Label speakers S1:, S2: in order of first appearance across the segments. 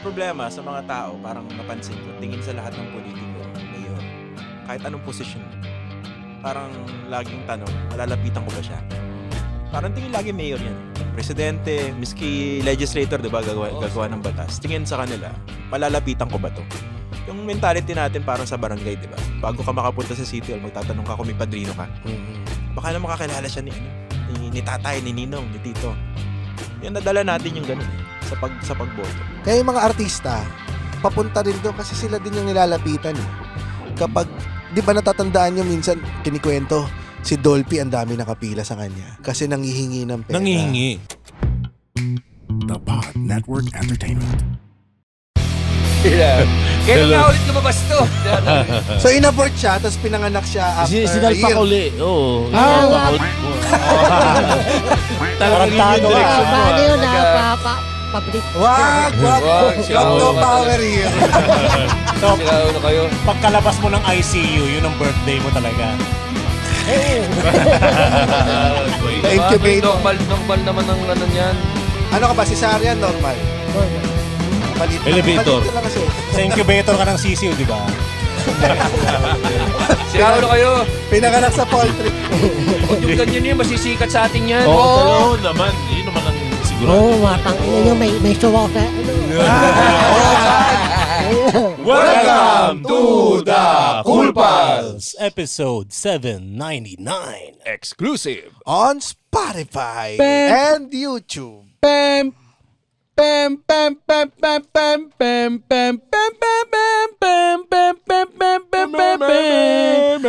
S1: problema sa mga tao, parang napansin ko, tingin sa lahat ng politiko, mayor, kahit anong posisyon, parang laging tanong, malalapitan ko ba siya? Parang tingin lagi mayor yan. Presidente, miski legislator, di ba, gagawa ng batas. Tingin sa kanila, malalapitan ko ba to? Yung mentality natin parang sa barangay, di ba? Bago ka makapunta sa city hall, magtatanong ka kung may padrino ka. Baka na makakilala siya ni tatay, ni ninong, ni tito. Yan, nadala natin yung ganun sa pagboto.
S2: Kaya yung mga artista, papunta rin doon kasi sila din yung nilalapitan. Kapag, di ba natatandaan nyo minsan, kinikwento, si Dolphy ang dami nakapila sa kanya kasi nangihingi ng pera.
S3: Nangihingi.
S4: The Pod Network Entertainment.
S5: Kailan nga ulit lumabas to?
S2: So inabort siya, tapos pinanganak siya after a
S3: Sinalpak
S2: year.
S3: uli. Oo.
S6: Talagang yun yung direction mo.
S7: Paano yun public?
S2: Wag! No power here.
S6: So,
S5: Ano kayo?
S6: pagkalabas mo ng ICU, yun ang birthday mo talaga.
S2: Incubator.
S5: Normal naman ang ano niyan.
S2: Ano ka ba? Cesarean normal? Palit.
S3: Elevator.
S2: Palit lang kasi.
S6: Sa incubator ka ng sisiw, di ba?
S5: Sira ulo kayo.
S2: Pinanganak sa poultry.
S5: Huwag yung ganyan yun, masisikat sa atin yan.
S3: Oo, naman. Yun naman ang siguro.
S7: Matang ina nyo, may suwa sa
S3: Welcome to the Cool Pals.
S6: Episode 799.
S5: Exclusive.
S2: On Spotify and YouTube.
S8: Pam pam pam pam pam pam pam pam pam pam pam pam pam pam pam pam pam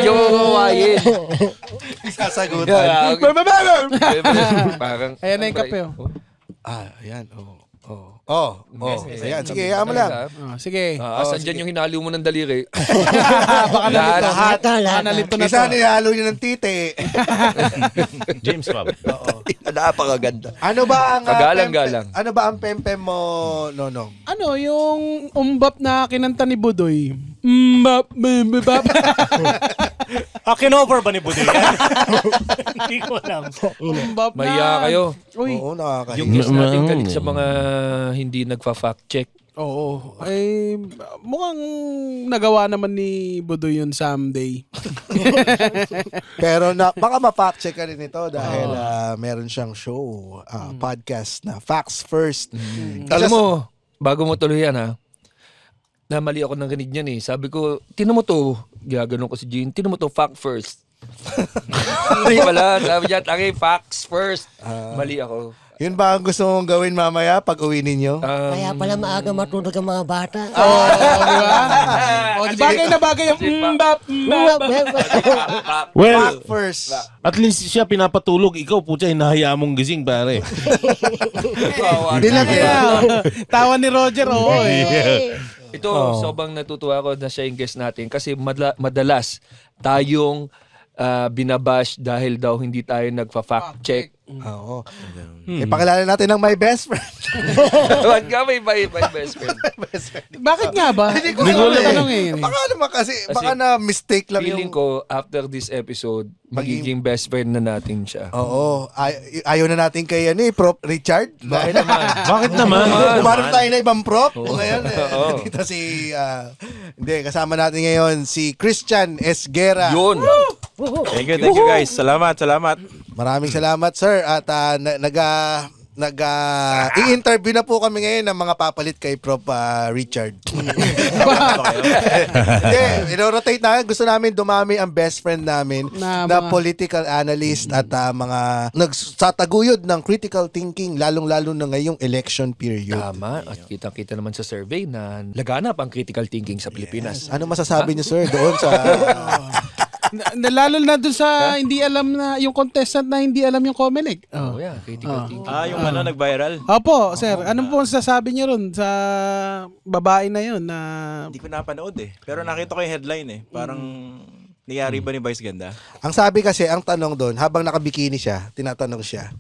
S5: Yung kawain.
S2: Sasagutan.
S5: Parang...
S8: Ayan na yung kape,
S2: Ayan. Ayan. Sige, hayaan mo lang.
S8: Sige.
S5: Asan dyan yung hinalo mo ng daliri?
S8: Baka
S5: Lahat.
S8: nalito na to.
S2: Isa nihalo niyo ng titi.
S3: James Bob.
S5: Napakaganda.
S2: Ano ba ang
S5: Pagalang-galang.
S2: Ano ba ang pempem mo, Nonong?
S8: Ano, yung umbap na kinanta ni Budoy. Umbap.
S6: Kinover ba ni Budoy yan? Hindi ko alam.
S8: Umbap na.
S5: Maya kayo.
S8: Uy.
S2: Oo, nakakahiya.
S5: Yung guest natin galit sa mga hindi nagfa-fact check.
S8: Oo. Ay, mukhang nagawa naman ni Budoy yun someday.
S2: Pero baka ma-fact check ka rin ito dahil meron siyang show, podcast na Facts First.
S5: Alam mo, bago mo tuloy yan namali ako ng ganig niyan Sabi ko, tinan mo to. Gaganon ko si Jean. Tinan mo to, fact first. Hindi pala. Sabi niya, facts first. Mali ako.
S2: Yun ba ang gusto mong gawin mamaya pag uwi ninyo?
S7: Kaya pala maaga matulog ang mga bata.
S8: Di ba? Bagay na bagay yung umbap.
S3: Well,
S2: Fact First.
S3: at least siya pinapatulog. Ikaw, putya, hinahayaan mong gising, pare.
S2: Hindi lang
S8: Tawa ni Roger,
S5: Ito, sobrang natutuwa ako na siya yung guest natin kasi madalas tayong binabash dahil daw hindi tayo nagfa-fact check.
S2: Oo. Pakilala natin ang my best friend.
S5: Ba't ka may best friend?
S8: Bakit nga ba?
S2: Hindi ko
S8: alam
S2: Baka naman kasi baka na mistake lang
S5: Feeling
S2: yung...
S5: ko, after this episode, magiging best friend na natin siya.
S2: Oo. Ayaw na natin kay Prof. Richard.
S5: Bakit naman?
S3: Bakit naman?
S2: Umarap tayo na ibang prof. Ngayon,
S5: Oo.
S2: dito kasama natin ngayon si Christian Esguera.
S5: Yun.
S1: Thank you guys. Salamat.
S2: Maraming salamat, sir. At i-interview na po kami ngayon ng mga papalit kay Prof. Richard. I-rotate na. Gusto namin dumami ang best friend namin na political analyst at mga nagsataguyod ng critical thinking, lalong-lalo na ngayong election period.
S5: Tama. At kitang-kita naman sa survey na laganap ang critical thinking sa Pilipinas.
S2: Ano masasabi niyo, sir, doon sa...
S8: Lalo na dun sa hindi alam na yung contestant na hindi alam yung Comelec.
S5: Oh, yeah. Critical thinking.
S1: Yung nag-viral.
S8: Opo, sir. Anong po sasabi niyo ron sa babae na yun na...
S1: Hindi ko napanood Pero nakita ko yung headline Parang niyari ba ni Vice Ganda?
S2: Ang sabi kasi, ang tanong doon, habang nakabikini siya, tinatanong siya,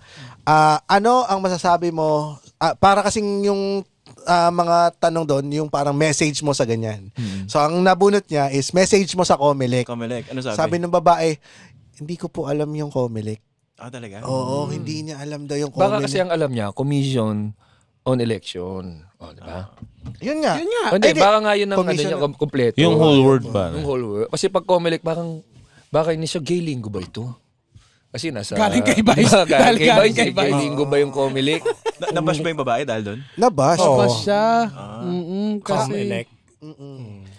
S2: ano ang masasabi mo, para kasing yung mga tanong doon, yung parang message mo sa ganyan. So, ang nabunot niya is message mo sa Comelec.
S1: Ano sabi?
S2: Sabi ng babae, hindi ko po alam yung Comelec.
S1: Talaga?
S2: Oo, hindi niya alam daw yung
S5: Baka
S2: Comelec.
S5: kasi ang alam niya, commission on election. Di ba?
S2: Yun nga.
S5: Hindi, baka nga yun ang
S2: Commission-
S5: niya, kompleto.
S3: Yung whole word ba?
S5: Yung whole word. Kasi pag Comelec, baka hindi siya gay linggo ba ito? Kasi nasa...
S8: Galing kay Vice.
S5: Galing kay Vice. Gay linggo ba yung Comelec?
S1: Nabash ba yung babae dahil doon?
S2: Nabash.
S8: Pa siya. Kasi...
S6: Comelec.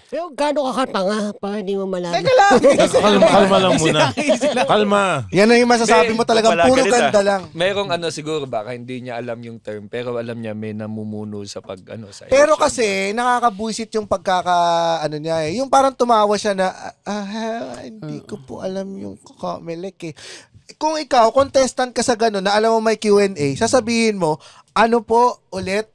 S7: Pero gaano kakatanga para hindi mo malaman?
S3: Kalma lang muna. Kalma.
S2: Yan ang yung masasabi mo talagang
S1: Wala
S2: puro
S1: galit,
S2: ganda lang.
S5: Merong siguro baka hindi niya alam yung term pero alam niya may namumuno sa sa
S2: Pero
S5: election.
S2: kasi nakakabuisit yung niya eh. Yung parang tumawa siya na hindi ko po alam yung Comelec eh. Kung ikaw contestant ka sa gano'n na alam mo may Q&A, sasabihin mo ano po ulit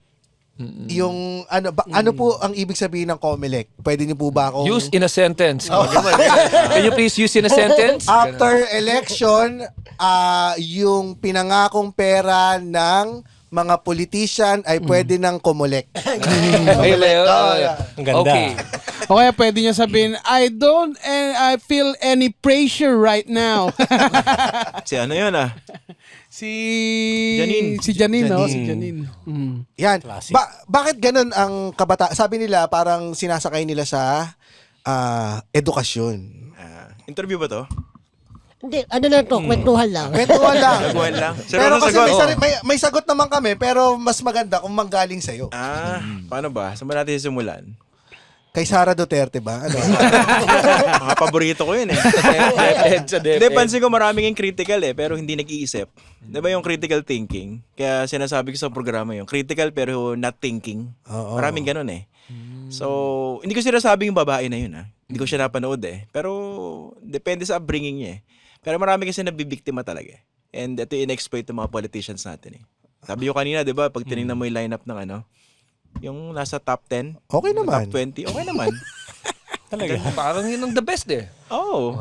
S2: yung ano po ang ibig sabihin ng Comelec? Pwede niyo po ba akong
S5: Use in a sentence. Can you please use in a sentence?
S2: after election yung pinangakong pera ng mga politician ay pwede ng Comelec.
S6: Ang ganda.
S5: Okay.
S8: O kaya pwede niya sabihin, I feel any pressure right now.
S1: Si ano yun
S8: Si
S1: Janine.
S8: Si Janine, no? Si Janine.
S2: Yan.
S6: Classic.
S2: Bakit ganun ang Sabi nila parang sinasakay nila sa edukasyon.
S1: interview ba to?
S7: Hindi, ano lang to, kwentuhan lang.
S2: Kwentuhan lang.
S1: Saguhan lang.
S2: Pero kasi
S1: sagot.
S2: may sagot naman kami pero mas maganda kung manggaling sa'yo.
S1: Paano ba? Saan ba natin simulan?
S2: Kay Sara Duterte ba? Ano?
S1: Mga paborito ko yun eh. Hindi, pansin ko maraming yung critical pero hindi nag-iisip. Di ba yung critical thinking? Kaya sinasabi ko sa programa yung critical pero not thinking. Maraming ganun eh. So, hindi ko sinasabi yung babae na yun Hindi ko siya napanood Pero, depende sa upbringing niya Pero marami kasi nabibiktima talaga And ito yung in-exploit ng mga politicians natin Sabi ko kanina, di ba, pag tinignan mo yung lineup ng yung nasa top 10,
S2: Okay naman.
S1: top 20, okay naman.
S6: Talaga.
S5: Parang yun ang the best
S6: Oo.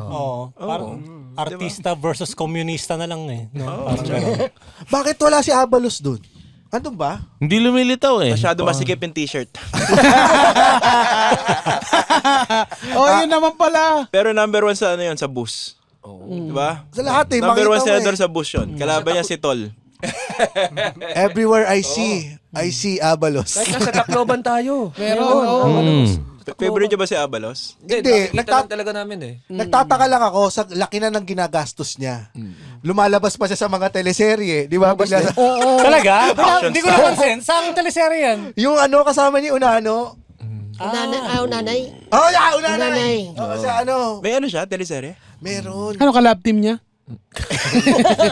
S6: Parang artista versus komunista na lang eh. No? Parang ganun.
S2: Bakit wala si Abalos dun? Andun ba?
S3: Hindi lumilitaw eh.
S1: Masyado masikip yung t-shirt.
S8: Yun naman pala.
S1: Pero number 1 sa sa bus. Di ba?
S2: Sa lahat
S1: Number 1
S2: makita mo
S1: senador sa bus yun. Kalaban niya si Tol.
S2: Everywhere I see Abalos.
S5: Kahit nasa Tacloban tayo.
S1: Favorite niyo ba si Abalos?
S2: Hindi,
S5: nakikita lang talaga namin
S2: Nagtataka lang ako sa laki na ng ginagastos niya. Lumalabas pa siya sa mga teleserye, di ba? Bigla sa,
S6: Talaga? Hindi ko napansin. Saan teleserye yan?
S2: yung kasama ni Unano.
S7: Nanay.
S2: Unanay. Sa
S1: May siya, teleserye?
S2: meron.
S8: Ano ka lab team niya?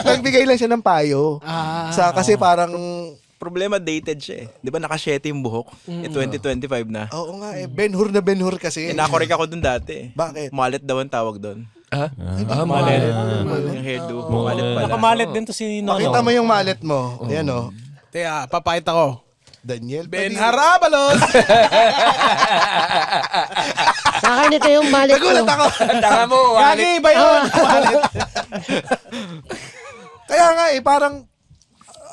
S2: Nagbigay lang siya ng payo. Kasi parang
S1: Problema, dated siya Di ba naka-7 yung buhok? 2025 na.
S2: oo nga Ben-Hur na Ben-Hur kasi.
S1: Nakorek ako dun dati
S2: Bakit?
S1: Malet daw ang tawag dun.
S6: Malet.
S1: Yung hairdo. Malet pala.
S6: Nakamalet din to si Nono.
S2: Pakita mo yung mallet mo. Ayan
S8: Kaya, papakita ko.
S2: Daniel
S8: Ben
S2: Padilla.
S8: Harabalos!
S7: Sa akin ito yung balik ko.
S2: Nagulat ako.
S5: Tanga mo,
S8: Gagi ba yun?
S2: Kaya nga parang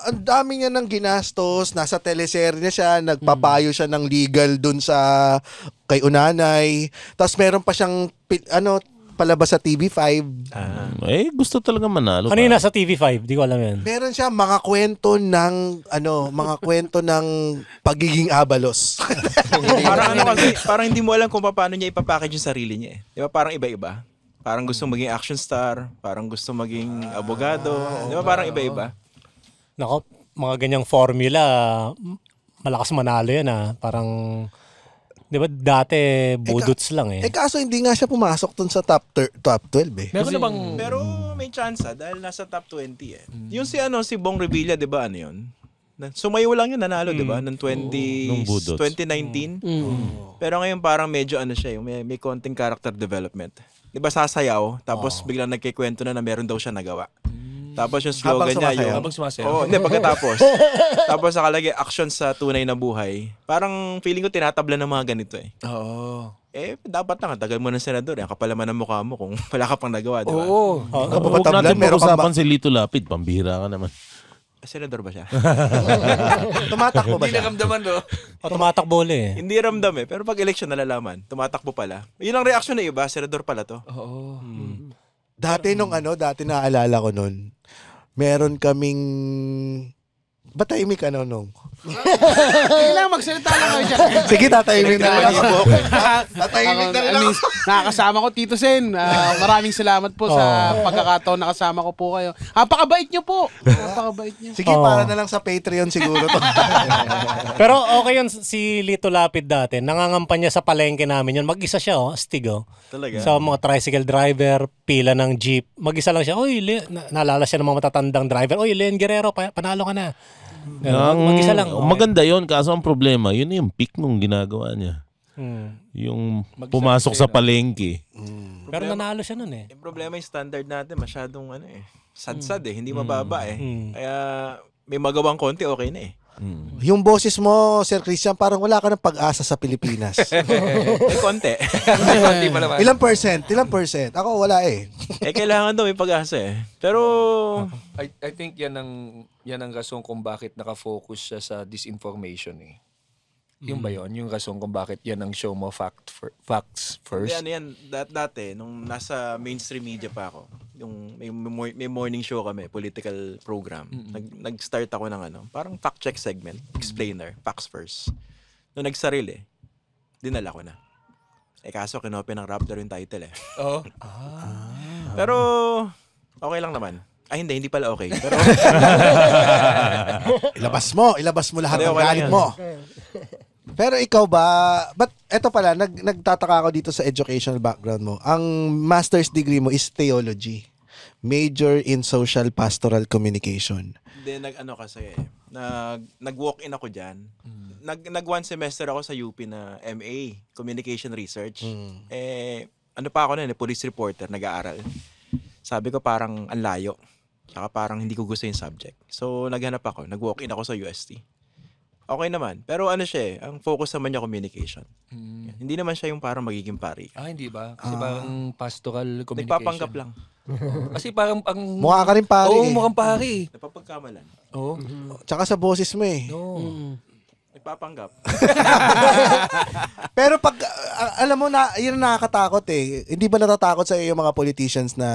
S2: ang dami niya ng ginastos, nasa teleserye na siya, nagpapayo siya ng legal dun sa kay Unanay. Tapos meron pa siyang palabas sa TV5.
S3: Gusto talaga manalo.
S6: Ano yung nasa TV5? Di ko alam yan.
S2: Meron siya mga kwento ng pagiging Abalos.
S1: Parang kasi, parang hindi mo alam kung paano niya ipapackage yung sarili niya Di ba parang iba-iba? Parang gusto maging action star, parang gusto maging abogado. Di ba parang iba-iba?
S6: Nako, mga ganyang formula, malakas manalo yan Parang, di ba dati budots lang
S2: Kaso hindi nga siya pumasok dun sa top 12
S5: Meron na bang...
S1: Pero may chance dahil nasa top 20 Yung si Bong Revilla, di ba yun? Sumayo lang yun, nanalo, di ba? Noong 2019. Pero ngayon parang medyo siya, yung may konting character development. Di ba sasayaw, tapos biglang nagkikwento na meron daw siya nagawa. Tapos yung slogan niya yung...
S5: Habang sumasayaw.
S1: Oo, hindi, pagkatapos. Tapos nakalagay action sa tunay na buhay. Parang feeling ko tinatabla ng mga ganito
S5: Oo.
S1: Dapat lang, tagal mo ng senador. Ang kapal naman ng mukha mo kung wala ka pang nagawa, di ba?
S5: Oo.
S3: Huwag natin pag-usapan si Lito Lapid. Pambihira ka naman.
S1: Senador ba siya?
S2: Tumatakbo ba
S5: Hindi
S2: siya?
S5: nakamdaman, no?
S6: Tumatakbo
S1: Hindi ramdam pero pag election nalalaman, tumatakbo pala. Yun ang reaksyon ng iba, senador pala to.
S5: Oo.
S2: Dati naalala ko nun, meron kaming Ba't tahimik ka, Nonong?
S8: Kailangan magsalita lang kayo dyan.
S2: Sige, tatahimik na rin ako. Tatahimik na rin ako.
S8: Nakakasama ko, Tito Sen. Maraming salamat po sa pagkakataon na kasama ko po kayo. Napakabait nyo po. Napakabait nyo.
S2: Sige, para na lang sa Patreon siguro to.
S6: Pero okay yun si Lito Lapid dati. Nangangampanya sa palengke namin yun. Mag-isa siya, astig
S1: Talaga.
S6: Sa mga tricycle driver, pila ng jeep. Mag-isa lang siya. Oy, naalala siya ng mga matatandang driver. Oy, Len Guerrero, panalo ka na. Mag-isa lang.
S3: Maganda yon, kaso ang problema, yun yung peak nung ginagawa niya. Yung pumasok sa palengke.
S6: Pero nanalo siya nun eh.
S1: Yung problema yung standard natin, masyadong sad-sad hindi mababa Kaya may magawang konti, okay na
S2: Yung boses mo, Sir Christian, parang wala ka ng pag-asa sa Pilipinas.
S1: May konti.
S5: Konti pa naman.
S2: Ilang percent? Ako wala
S1: Kailangan daw may pag-asa Pero,
S5: I think yan ang rason kung bakit nakafocus siya sa disinformation Yung ba yun? Yung rason kung bakit yan ang show mo facts first?
S1: yan. Dati, nung nasa mainstream media pa ako, yung may morning show kami, political program, nag-start ako ng parang fact check segment, explainer, facts first. Nung nagsarili, dinala ko na. Kaso kinopya ng Raptor yung title
S5: Oo.
S1: Pero, okay lang naman. Ay, hindi pala okay. Pero,
S2: Ilabas mo lahat
S1: Hindi,
S2: ng
S1: okay lang
S2: galit
S1: yan.
S2: mo. Pero ikaw ba, but eto pala, nagtataka ako dito sa educational background mo. Ang master's degree mo is theology. Major in social pastoral communication.
S1: then nag-walk-in ako dyan. Nag one semester ako sa UP na MA, Communication Research. Ano pa ako police reporter, nag-aaral. Sabi ko parang ang layo. Saka parang hindi ko gusto yung subject. So naghanap ako, nag-walk-in ako sa UST. Okay naman. Pero ang focus naman niya communication. Hindi naman siya yung parang magiging pari.
S5: Hindi ba? Kasi parang pastoral communication.
S1: Nagpapanggap lang.
S5: Kasi parang
S2: Mukha ka rin pari.
S5: Oo, mukhang pari.
S1: Napapagkamalan.
S5: Oo.
S2: Tsaka sa boses mo
S1: Nagpapanggap.
S2: Pero pag, alam mo na, yun nakakatakot Hindi ba natatakot sa iyo yung mga politicians na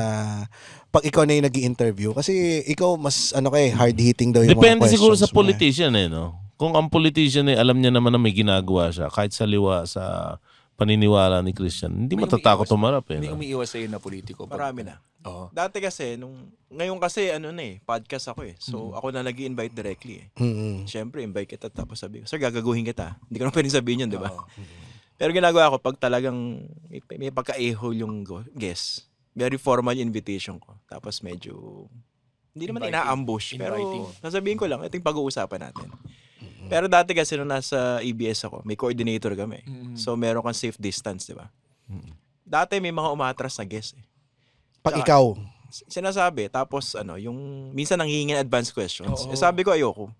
S2: pag ikaw na yung nag-i-interview? Kasi ikaw mas, hard-hitting daw yung
S3: Depende
S2: mga questions
S3: siguro sa
S2: mo
S3: politician no? Kung ang politician alam niya naman na may ginagawa siya, kahit sa liwa sa paniniwala ni Christian, hindi matatakot tumarap
S5: May
S3: no?
S5: umiiwas sa'yo na politiko.
S1: Marami na.
S5: Oo.
S1: Dati kasi, ngayon kasi podcast ako So ako na nag-i-invite directly Siyempre, invite kita tapos sabi ko, sir, gagaguhin kita. Hindi ko na pwedeng sabihin yun, di ba? Pero ginagawa ko, pag talagang may pagka-ehol yung guest, very formal yung invitation ko. Tapos medyo, hindi naman ina-ambush. Pero nasabihin ko lang, ito yung pag-uusapan natin. Pero dati kasi nung nasa EBS ako, may coordinator kami. So meron kang safe distance, di ba? Dati may mga umatras na guest
S2: Pag ikaw.
S1: Sinasabi, tapos yung minsan nanghihingi ng advance questions. Sabi ko ayoko.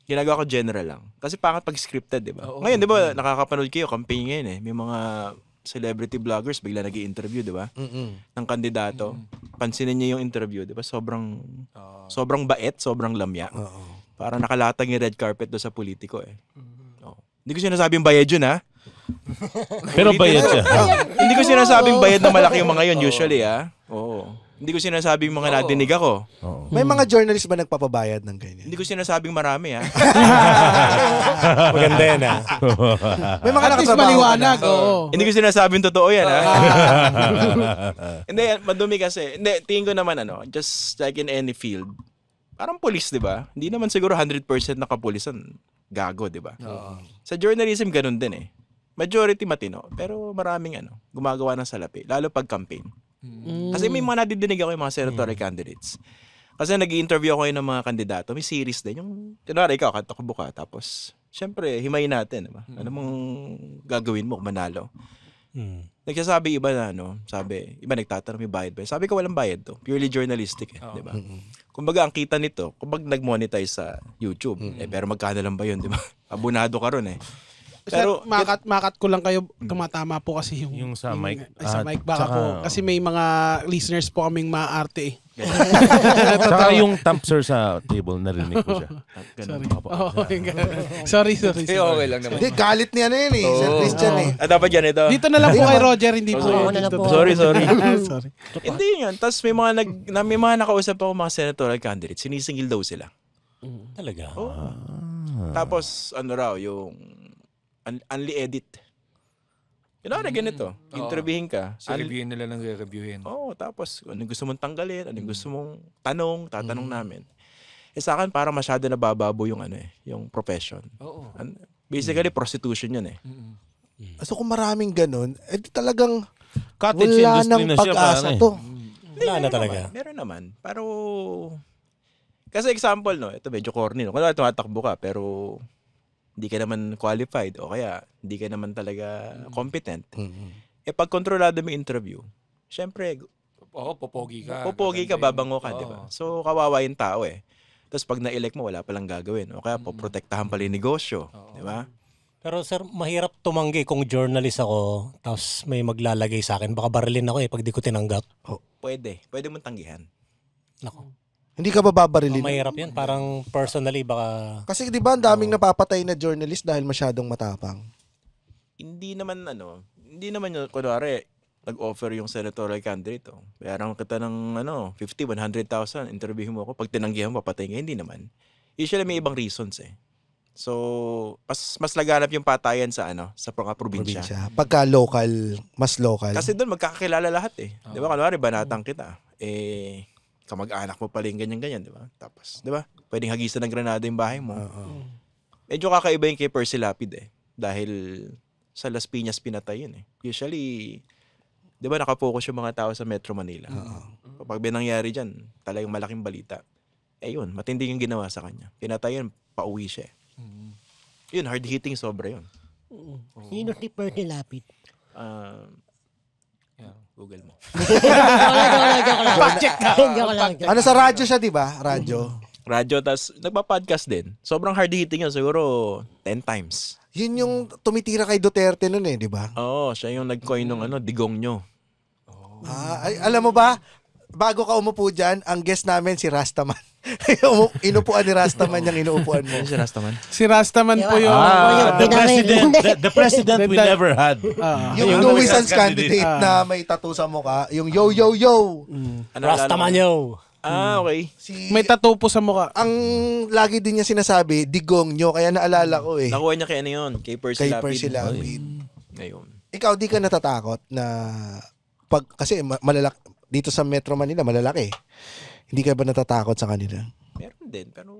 S1: Ginagawa ko general lang. Kasi pangit pag scripted, di ba? Ngayon, di ba, nakakapanood kayo, campaign ngayon May mga celebrity bloggers bigla nag-i-interview, di ba? Ng kandidato. Pansinin niyo yung interview, di ba? Sobrang bait, sobrang lamya. Para nakalatag yung red carpet do sa politiko Hindi ko sinasabing bayad yun, ha?
S3: Pero bayad siya.
S1: Hindi ko sinasabing bayad na malaki yung mga yun, usually, ha? Oo. Hindi ko sinasabing mga nadinig ako.
S2: May mga journalist ba nagpapabayad ng ganyan?
S1: Hindi ko sinasabing marami, ha?
S6: Maganda yan
S2: May mga
S8: At least
S2: nakatrabaho
S8: maliwanag.
S1: Hindi ko sinasabing totoo yan, ha? Hindi, madumi kasi. Hindi, tingin ko naman, just like in any field, parang police, di ba? Hindi naman siguro 100% na kapulisan gago, di ba? Sa journalism, ganun din Majority matino, pero maraming gumagawa ng salapi, lalo pag campaign. Kasi may mga nadidinig ako yung mga senatorial candidates. Kasi nag-i-interview ako ng mga kandidato, may series din. Yung, tinawari ikaw, katakbo ka, tapos, syempre, himayin natin, diba? Ano mong gagawin mo kung manalo? Nagsasabi iba na, sabi, iba nagtatanong, may bayad ba? Sabi ko, walang bayad to. Purely journalistic, diba? Kumbaga, ang kita nito, kumbaga nag-monetize sa YouTube, pero magkano lang ba yun, diba? Abunado ka ron
S8: Pero makat ko lang kayo, tumatama po kasi yung
S3: Sa mic.
S8: Sa mic baka po. Kasi may mga listeners po kaming maarte
S3: Saka yung thump sir sa table, narinig ko siya.
S8: Sorry.
S5: Okay lang naman.
S2: Hindi, galit niya na yun Sir Christian
S1: Dapat yan ito.
S8: Dito na lang po kay Roger, hindi po.
S1: Sorry.
S8: Sorry.
S1: Hindi yun. Tapos may mga nakausap ako mga senatorial candidates, sinisingil daw sila.
S6: Talaga.
S1: Oh. Tapos, ano raw, yung unli edit. Kunwari ganito, interviewin ka.
S5: So, reviewin nila lang reviewin.
S1: Tapos, ano gusto mong tanggalin, ano gusto mong tatanong namin. Sa akin, parang masyado nabababo yung yung profession.
S5: Oo.
S1: Basically, prostitution yun eh.
S2: So kung maraming ganun, talagang
S3: Cottage
S2: wala
S3: industry
S2: nang
S3: na siya,
S2: pag-asa
S3: pare.
S2: to.
S6: Wala na talaga.
S1: Meron naman. Pero, kasi example, no, ito medyo corny, no? Kung tumatakbo ka, pero hindi ka naman qualified o kaya hindi ka naman talaga competent. Pag kontrolado mo yung interview, syempre,
S5: Popogi ka.
S1: babango ka, di ba? So, kawawa yung tao eh. Tapos pag na-elect mo, wala palang gagawin. O kaya, poprotektahan pala yung negosyo. Di ba?
S6: Pero sir, mahirap tumanggi kung journalist ako tapos may maglalagay sa akin. Baka barilin ako pag di ko tinanggap.
S1: Pwede. Pwede mong tanggihan.
S6: Nako.
S2: Hindi ka ba babarilin?
S6: Mahirap yan. Parang personally baka...
S2: Kasi di ba ang daming napapatay na journalist dahil masyadong matapang?
S1: Hindi naman yung, kunwari, nag-offer yung senatorial candidate. Bayaran kita ng 50, 100,000. Interviewin mo ako. Pag tinanggihan mo, papatay nga. Hindi naman. Usually may ibang reasons eh. So, mas laganap yung patayan sa mga probinsya.
S2: Pagka local, mas local.
S1: Kasi doon magkakakilala lahat eh. Di ba? Kunwari, banatang kita. Kamag-anak mo pala yung ganyan-ganyan, di ba? Tapos, di ba? Pwedeng hagisan ng granada yung bahay mo. Medyo kakaiba yung kay Percy Lapid eh. Dahil sa Las Piñas pinatay yun eh. Usually, di ba nakapokus yung mga tao sa Metro Manila? Kapag binangyari dyan, talagang malaking balita. Yun, matindi yung ginawa sa kanya. Pinatay yun, pauwi siya eh. Yun, hard-hitting sobra yun.
S7: Sino si Percy Lapid?
S1: Google mo.
S7: Joke lang.
S2: Ano sa radyo siya, di ba? Radyo.
S1: Tas nagpa-podcast din. Sobrang hard-hitting yun, siguro 10 times.
S2: Yun yung tumitira kay Duterte nun eh, di ba?
S1: Oo, siya yung nag-coin ng digong nyo.
S2: Alam mo ba, bago ka umupo dyan, ang guest namin si Rastaman. Inupuan ni Rastaman yung inuupuan mo.
S1: Si Rastaman?
S8: Si Rastaman po yung...
S3: The president we never had.
S2: Yung Luisans candidate na may tattoo sa mukha, yung yo yo yo.
S6: Rastaman yo.
S1: Okay.
S8: May tattoo po sa mukha.
S2: Ang lagi din niya sinasabi, digong nyo, kaya naalala ko eh.
S1: Nakuha niya kay yun? Kay Percy Lapid.
S2: Percy Lapid.
S1: Ngayon.
S2: Ikaw, di ka natatakot na kasi dito sa Metro Manila, malalaki. Hindi ka ba natatakot sa kanila?
S1: Meron din, pero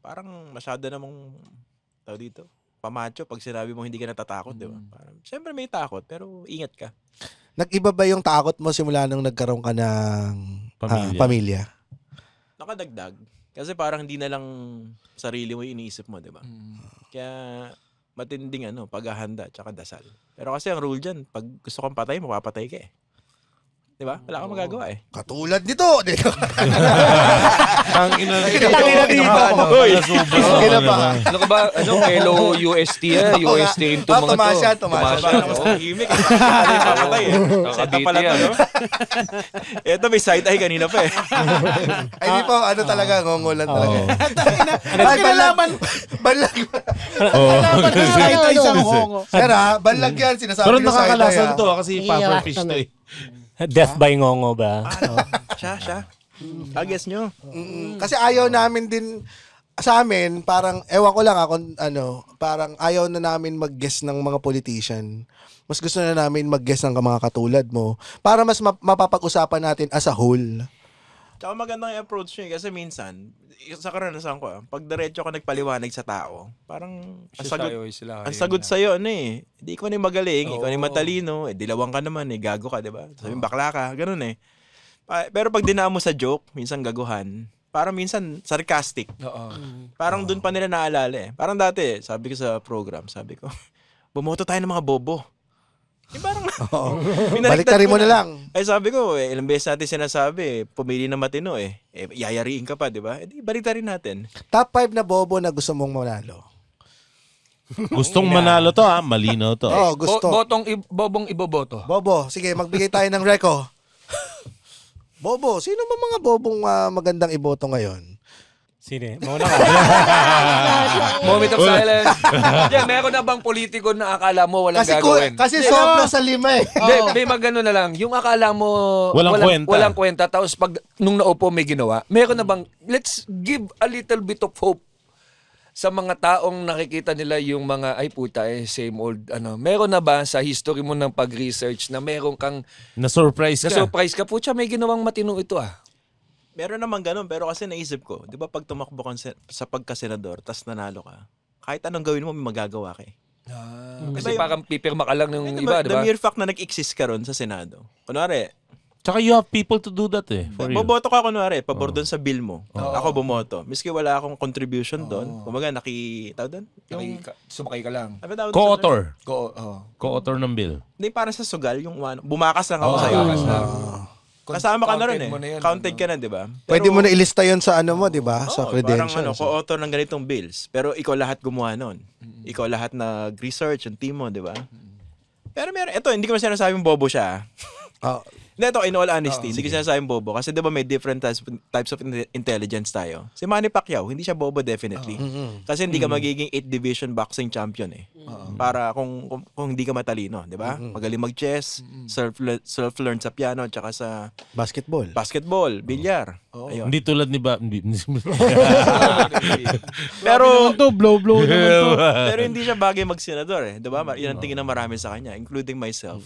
S1: parang masyado namang dito, pamacho pag sinabi mo hindi ka natatakot, di ba? Siyempre may takot, pero ingat ka.
S2: Nag-iba ba yung takot mo simula nung nagkaroon ka ng pamilya?
S1: Nakadagdag. Kasi parang hindi na lang sarili mo yung iniisip mo, di ba? Kaya matinding paghahanda tsaka dasal. Pero kasi ang rule dyan, pag gusto kang patay, mapapatay ka eh. Di ba? Wala kang magagawa eh.
S2: Katulad nito.
S3: Ang ina
S2: dito.
S5: Ano ka ba? Hello UST UST rin to mga
S2: Tumasya.
S1: Tahimik. Papatay eh. Set up pala to. Ito may side eye kanina pa eh.
S2: Ay di po, talaga, ngongolan talaga. Balag.
S8: Kahit isang hongo.
S2: Pero balag yan, sinasabi
S3: Pero
S2: ko sa
S3: nakakalasan to kasi pufferfish to eh.
S6: Death by ngongo ba?
S1: Siya. Guess nyo.
S2: Kasi ayaw namin din sa amin, parang ewan ko lang parang ayaw na namin mag-guess ng mga politician. Mas gusto na namin mag-guess ng mga katulad mo para mas mapapag-usapan natin as a whole.
S1: Tsaka magandang yung approach nyo kasi minsan, sa karanasan ko, pag diretso ka nagpaliwanag sa tao, parang ang sagot sa'yo, hindi ko na magaling, ikaw na matalino, dilawang ka naman, gago ka, diba? Sabihin, bakla ka, ganun eh. Pero pag dinaan mo sa joke, minsan gaguhan, parang minsan sarcastic. Parang dun pa nila naalala eh. Parang dati, sabi ko sa program, bumoto tayo ng mga bobo. Parang,
S2: baliktarin mo na lang.
S1: Ay sabi ko, ilang beses natin sinasabi, pumili na matino yayariin ka pa, di ba? Baliktarin natin.
S2: Top 5 na bobo na gusto mong manalo.
S3: Gustong manalo to malinaw to.
S2: Gusto.
S5: Bobong iboboto.
S2: Bobo, sige, magbigay tayo ng reko. Bobo, sino ba mga bobong magandang iboto ngayon?
S6: Sine. Mauna ka.
S5: Moment of silence. Yeah, meron na bang politiko na akala mo walang gagawin?
S2: Kasi sobra sa 5 eh.
S5: Hindi, may magano na lang. Yung akala mo walang kwenta. Tapos pag nung naupo may ginawa, meron na bang, let's give a little bit of hope sa mga taong nakikita nila yung mga, ay puta same old, meron na ba sa history mo ng pag-research na meron kang
S3: Na-surprise ka.
S5: na-surprise ka, puta may ginawang matino ito
S1: Meron naman ganun, pero kasi naisip ko, di ba pag tumakbo ka sa pagkasenador, tas nanalo ka, kahit anong gawin mo, may magagawa ka eh.
S5: Kasi parang pipirma ka lang ng
S1: Ay,
S5: iba, di
S1: the
S5: ba?
S1: mere fact na nag-exist ka ron sa Senado. Kunwari,
S3: Tsaka you have people to do that for you.
S1: boboto ka kunwari, pabor doon sa bill mo. Ako bumoto. Miski wala akong contribution doon. Kumaga, tawag doon?
S5: Sumakay ka lang.
S1: Ano tawag doon sa
S3: Co-author. Co-author ng bill.
S1: Hindi, parang sa sugal, yung bumakas lang ako sa'yo. Kasama ka na rin eh. Counted ka na, di ba?
S2: Pwede mo na ilista yon sa ano mo, di ba? Sa
S1: Parang
S2: credentials.
S1: co-author ng ganitong bills. Pero ikaw lahat gumawa nun. Ikaw lahat nag-research, yung team mo, di ba? Pero ito, hindi ko sinasabing bobo siya. Hindi, ito, in all honesty, hindi ko sinasabing bobo. Kasi di ba may different types of intelligence tayo. Si Manny Pacquiao, hindi siya bobo definitely. Kasi hindi ka magiging 8 division boxing champion eh. Para kung hindi ka matalino, di ba? Magaling mag-chess, self-learn sa piano, tsaka sa basketball, bilyar. Ayun.
S3: Hindi tulad ni
S1: Pero
S8: blow naman to.
S1: pero hindi siya bagay mag-senador eh. 'Di ba? Yan ang tingin ng marami sa kanya, including myself.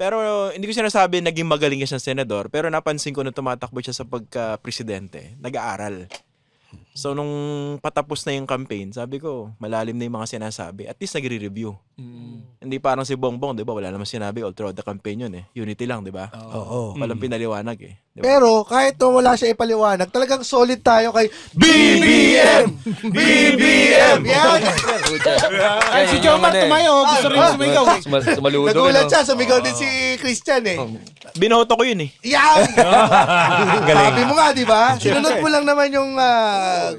S1: Pero hindi ko sinasabi naging magaling siya siyang senador, pero napansin ko nung tumatakbo siya sa pagka-presidente, nag-aaral. So nung patapos na yung campaign, sabi ko, malalim na yung mga sinasabi. At least nagre-review. Hindi parang si Bongbong, 'di ba? Wala namang sinabi all throughout the campaign yun eh. Unity lang, 'di ba?
S2: Oo.
S1: Walang pinaliwanag eh. Diba?
S2: Pero kahit wala siya ipaliwanag, talagang solid tayo kay BBM! BBM! Yan!
S8: Ay, si Jomar tumayo. Gusto rin sumigaw eh.
S5: Sumaludo.
S2: Nagulat siya, sumigaw din si Christian eh.
S1: Binoto ko yun eh.
S2: Yan! Sabi mo nga, di ba? Sinunod mo lang naman yung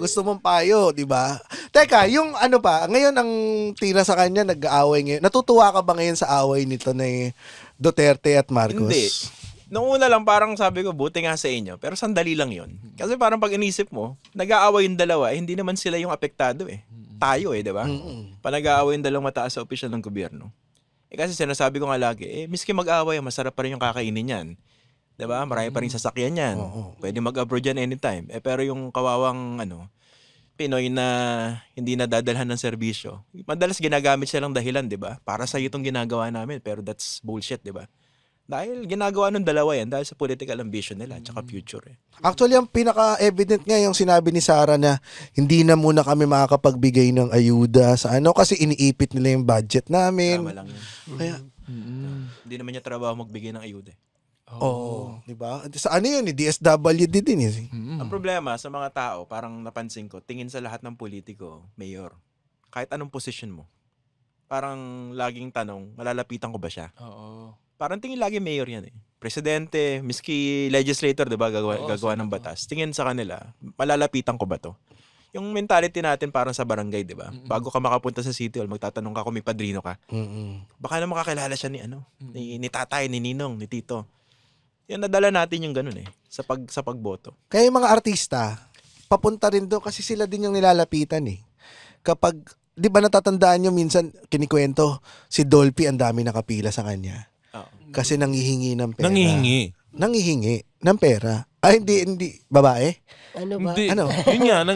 S2: gusto mong payo, di ba? Teka, yung ano pa, ngayon ang tira sa kanya, nag-aaway ngayon. Natutuwa ka ba ngayon sa away nito ni Duterte at Marcos?
S1: Hindi. Noong una lang parang sabi ko, buti nga sa inyo. Pero sandali lang yun. Kasi parang pag inisip mo, nag-aaway yung dalawa, hindi naman sila yung apektado eh. Tayo eh, di ba? Pa nag-aaway yung dalawang mataas sa opisyal ng gobyerno. Kasi sinasabi ko nga lagi, miski mag-aaway, masarap pa rin yung kakainin yan. Di ba? Marami pa rin sasakyan yan. Pwede mag-abroad yan anytime. Pero yung kawawang Pinoy na hindi nadadalhan ng serbisyo, madalas ginagamit silang dahilan, di ba? Para sa itong ginagawa namin. Pero that's bullshit, di ba? Dahil ginagawa ng dalawa yan dahil sa political ambition nila at saka future eh.
S2: Actually, ang pinaka-evident nga yung sinabi ni Sarah na hindi na muna kami makakapagbigay ng ayuda sa kasi iniipit nila yung budget namin.
S1: Tama lang yun.
S2: Kaya,
S1: Hindi naman niya trabaho magbigay ng ayuda.
S2: di ba? Sa yun, DSWD din eh.
S1: Ang problema sa mga tao, parang napansin ko, tingin sa lahat ng politiko, mayor, kahit anong position mo, parang laging tanong, malalapitan ko ba siya? Parang tingin lagi mayor yan eh. Presidente, miski legislator, di ba, gagawa ng batas. Tingin sa kanila, malalapitan ko ba to? Yung mentality natin parang sa barangay, di ba? Bago ka makapunta sa City Hall, magtatanong ka kung may padrino ka. Baka naman makakilala siya ni tatay, ni ninong, ni tito. Yan, nadala natin yung ganun eh, sa pagboto.
S2: Kaya yung mga artista, papunta rin doon kasi sila din yung nilalapitan eh. Kapag, di ba natatandaan nyo minsan, kinikwento, si Dolphy ang dami nakapila sa kanya. Kasi nangihingi ng pera. Nangihingi ng pera. Ay, hindi. Babae?
S7: Ano ba?
S3: Hindi.
S2: Ano?
S3: Yun nga.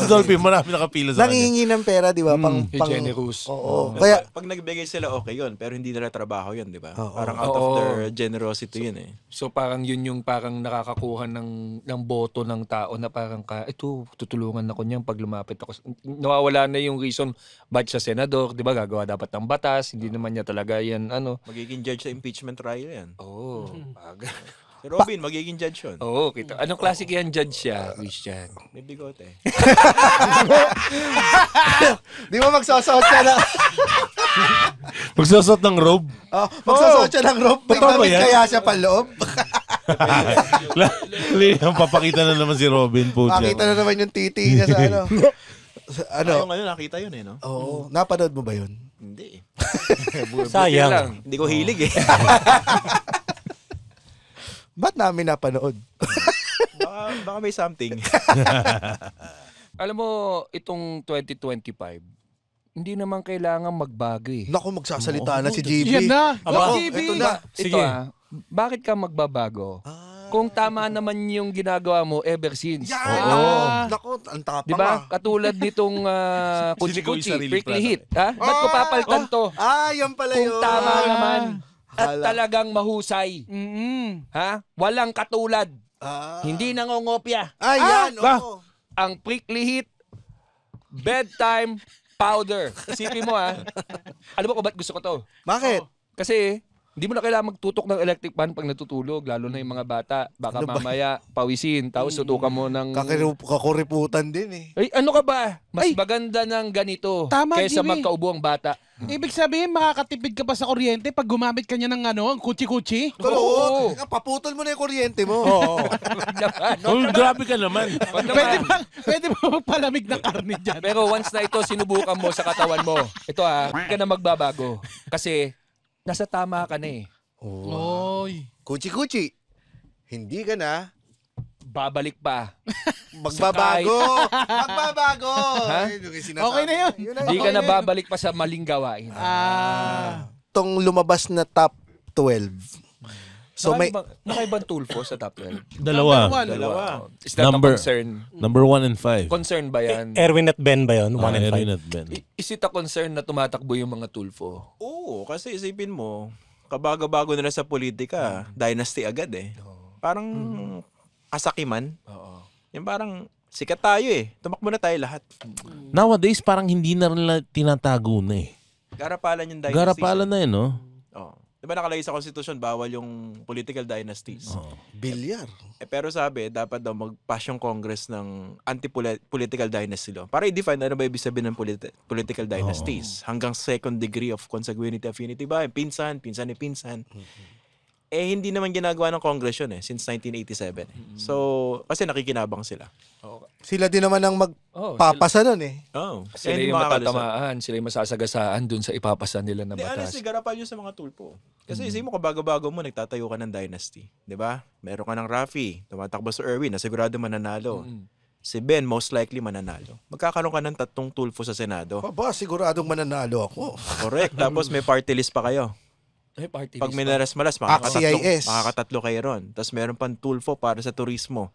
S3: Dolphy, marami nakapila sa kanya.
S2: Nangihingi ng pera, di ba?
S5: Generous.
S2: Oo. Kaya,
S1: Pag nagbigay sila, okay yun. Pero hindi nila trabaho yun, di ba?
S2: Oo.
S1: Parang out of their generosity yun eh.
S5: So parang yun yung parang nakakakuha ng boto ng tao na parang ito, tutulungan ako niyan pag lumapit ako. Nawawala na yung reason ba't siya senador, di ba? Gagawa dapat ng batas, hindi naman niya talaga yan,
S1: Magiging judge sa impeachment trial yan. Si
S5: Oo.
S1: Robin, magiging judge yun.
S5: Oo, kita. Anong klase yan judge siya, Christian?
S1: May bigote.
S2: di ba magsasahot siya na...
S3: Magsusot ng robe.
S2: magsasahot siya ng rope. May
S3: Totoo ba
S2: gamit
S3: yan?
S2: kaya siya paloob.
S3: Papakita na naman si Robin po siya.
S2: Makita na naman yung titi niya sa
S1: Yung nakita yun eh, no?
S2: Oo. Napanood mo ba yun?
S1: Hindi eh.
S6: Sayang.
S1: Hindi ko hilig eh.
S2: Ba't namin napanood?
S1: Baka may something.
S5: Alam mo, itong 2025, hindi naman kailangan magbago eh.
S2: Naku, magsasalita na si GB.
S8: Yan na.
S2: Aba,
S8: GB.
S2: eto na.
S5: Ito bakit ka magbabago? Kung tama naman yung ginagawa mo ever since.
S2: Yan! Naku, ang tapang
S5: Di ba? Katulad nitong Kuchi-Kuchi,
S3: sarili
S5: Prickly
S3: plano.
S5: Heat. Ha? Ba't ko papaltan to?
S2: Yan pala
S5: Kung
S2: yun.
S5: tama naman at
S2: Hala.
S5: talagang mahusay. Ha? Walang katulad. Hindi nangongopya.
S2: Yan, oo.
S5: Ang Prickly Heat bedtime powder. Isipin mo alam mo kung ba't gusto ko to?
S2: Bakit?
S5: Kasi hindi mo na kailangan magtutok ng electric fan pag natutulog, lalo na yung mga bata. Baka
S2: Ano ba?
S5: mamaya pawisin, tapos tutukan mo ng...
S2: Kakuriputan din eh.
S5: Ay, ano ka ba? Mas
S8: Ay!
S5: maganda ng ganito
S8: Tama,
S5: kaysa
S8: Jimmy.
S5: magkaubo ang bata.
S8: Ibig sabihin, makakatipid ka pa sa kuryente pag gumamit ka niya ng ang kuchi-kuchi?
S2: Oo. Paputol mo na yung kuryente mo.
S6: Oo.
S3: Oh, grabe ka naman.
S8: Pwede ba magpalamig na karne dyan?
S5: Pero once na ito sinubukan mo sa katawan mo, ito hindi ka na magbabago. Kasi nasa tama ka na eh.
S8: Oy.
S2: Kuchi-kuchi. Hindi ka na
S5: Babalik pa.
S2: magbabago. Magbabago.
S5: Ha?
S2: Yun yung sinasabi.
S8: Okay na yun.
S5: Hindi ka na babalik pa sa maling gawain.
S2: Tong lumabas na top 12. So may
S5: Nakaibang Tulfo sa top 12.
S3: Dalawa.
S5: Is that
S3: Number-
S5: a concern?
S3: Number 1 and 5.
S5: Concern ba yan?
S6: Erwin at Ben ba yun? 1 and 5.
S3: Erwin at Ben.
S5: Is it a concern na tumatakbo yung mga Tulfo?
S1: Oo, kasi isipin mo, kabago-bago nila sa politika, dynasty agad eh. Parang kasakiman.
S5: Oo.
S1: Yung parang sikat tayo eh. Tumakbo na tayo lahat.
S3: Nowadays, parang hindi na rin nila tinatago na eh.
S1: Garapalan yung dynasty.
S3: Garapalan na eh, no?
S1: Oo. Di ba nakalagay sa konstitusyon, bawal yung political dynasties?
S2: bilyar.
S1: Pero sabi, dapat daw mag-pass yung Congress ng anti-political dynasty law. Para i-define ano ba ibig sabihin ng political dynasties. Hanggang second degree of consanguinity affinity ba? Pinsan ni pinsan. Eh, hindi naman ginagawa ng Congress yun since 1987. So, kasi nakikinabang sila.
S2: Sila din naman ang magpapasa nun eh.
S1: Oh,
S5: Sila yung matatamaan, sila yung masasagasaan dun sa ipapasa nila na
S1: Hindi,
S5: batas.
S1: honestly, garapal yun sa mga tulpo. Kasi isipin mo, kabago-bago mo, nagtatayo ka ng dynasty. Di ba? Meron ka ng Rafi, tumatakbo sa Erwin, na sigurado mananalo. Si Ben, most likely mananalo. Magkakaroon ka ng 3 tulfo sa Senado.
S2: Aba, siguradong mananalo ako.
S1: Correct. Tapos may party list pa kayo.
S5: Ay, party
S1: Pag
S5: list pa.
S1: minaras-malas,
S2: CIS.
S1: makakatatlo kayo ron. Tapos meron pang tulfo para sa turismo.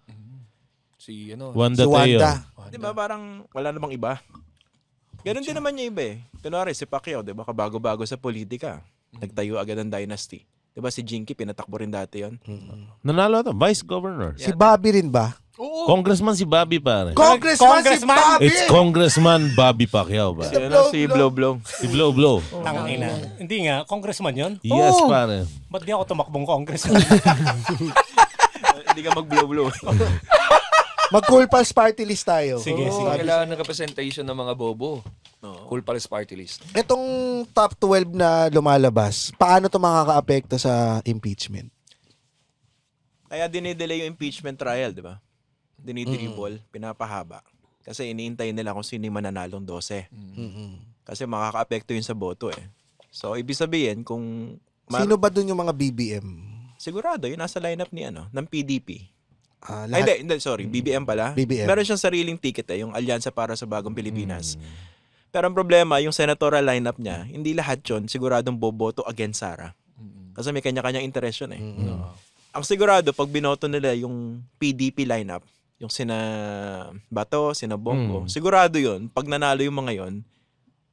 S5: Si
S3: Wanda
S2: Si
S3: Teo.
S2: Wanda.
S1: Di ba? Parang wala namang iba. Ganon din naman yung iba eh. Kunwari, si Pacquiao, di ba? Kabago-bago sa politika. Nagtayo agad ng dynasty. Di ba si Jinky, pinatakbo rin dati yon.
S3: Nanalo ito, Vice Governor.
S2: Si Bobby rin ba?
S3: Congressman si Bobby, pare.
S2: Congressman si Bobby!
S3: It's Congressman Bobby Pacquiao, ba?
S1: Si, si Blow Blow.
S3: Si Blow Blow.
S6: Tangina. Hindi nga, congressman yun?
S3: Yes, pare.
S6: Ba't di ako tumakbong congressman?
S1: Hindi ka mag-blow blow.
S2: Mag-cool pals party list tayo.
S6: Sige, sige.
S5: Kailangan ng representation ng mga bobo. Cool Palace Party List.
S2: Itong top 12 na lumalabas, paano ito makaka-apekto sa impeachment?
S1: Kaya dinidelay yung impeachment trial, di ba? Dinidribble, pinapahaba. Kasi iniintay nila kung sino yung mananalong 12. Kasi makaka-apekto yun sa boto eh. So, ibig sabihin, kung...
S2: Sino ba dun yung mga BBM?
S1: Sigurado, yun nasa lineup ni ng PDP. Ay,
S2: Lahat,
S1: hindi, sorry. BBM pala.
S2: BBM.
S1: Meron siyang sariling ticket yung Alyansa para sa Bagong Pilipinas. Pero ang problema, yung senatorial lineup niya, hindi lahat yun siguradong boboto against Sara. Kasi may kanya-kanyang interest yun eh. Ang sigurado, pag binoto nila yung PDP lineup, yung sina Bato, sina Bongo, sigurado yun, pag nanalo yung mga yun,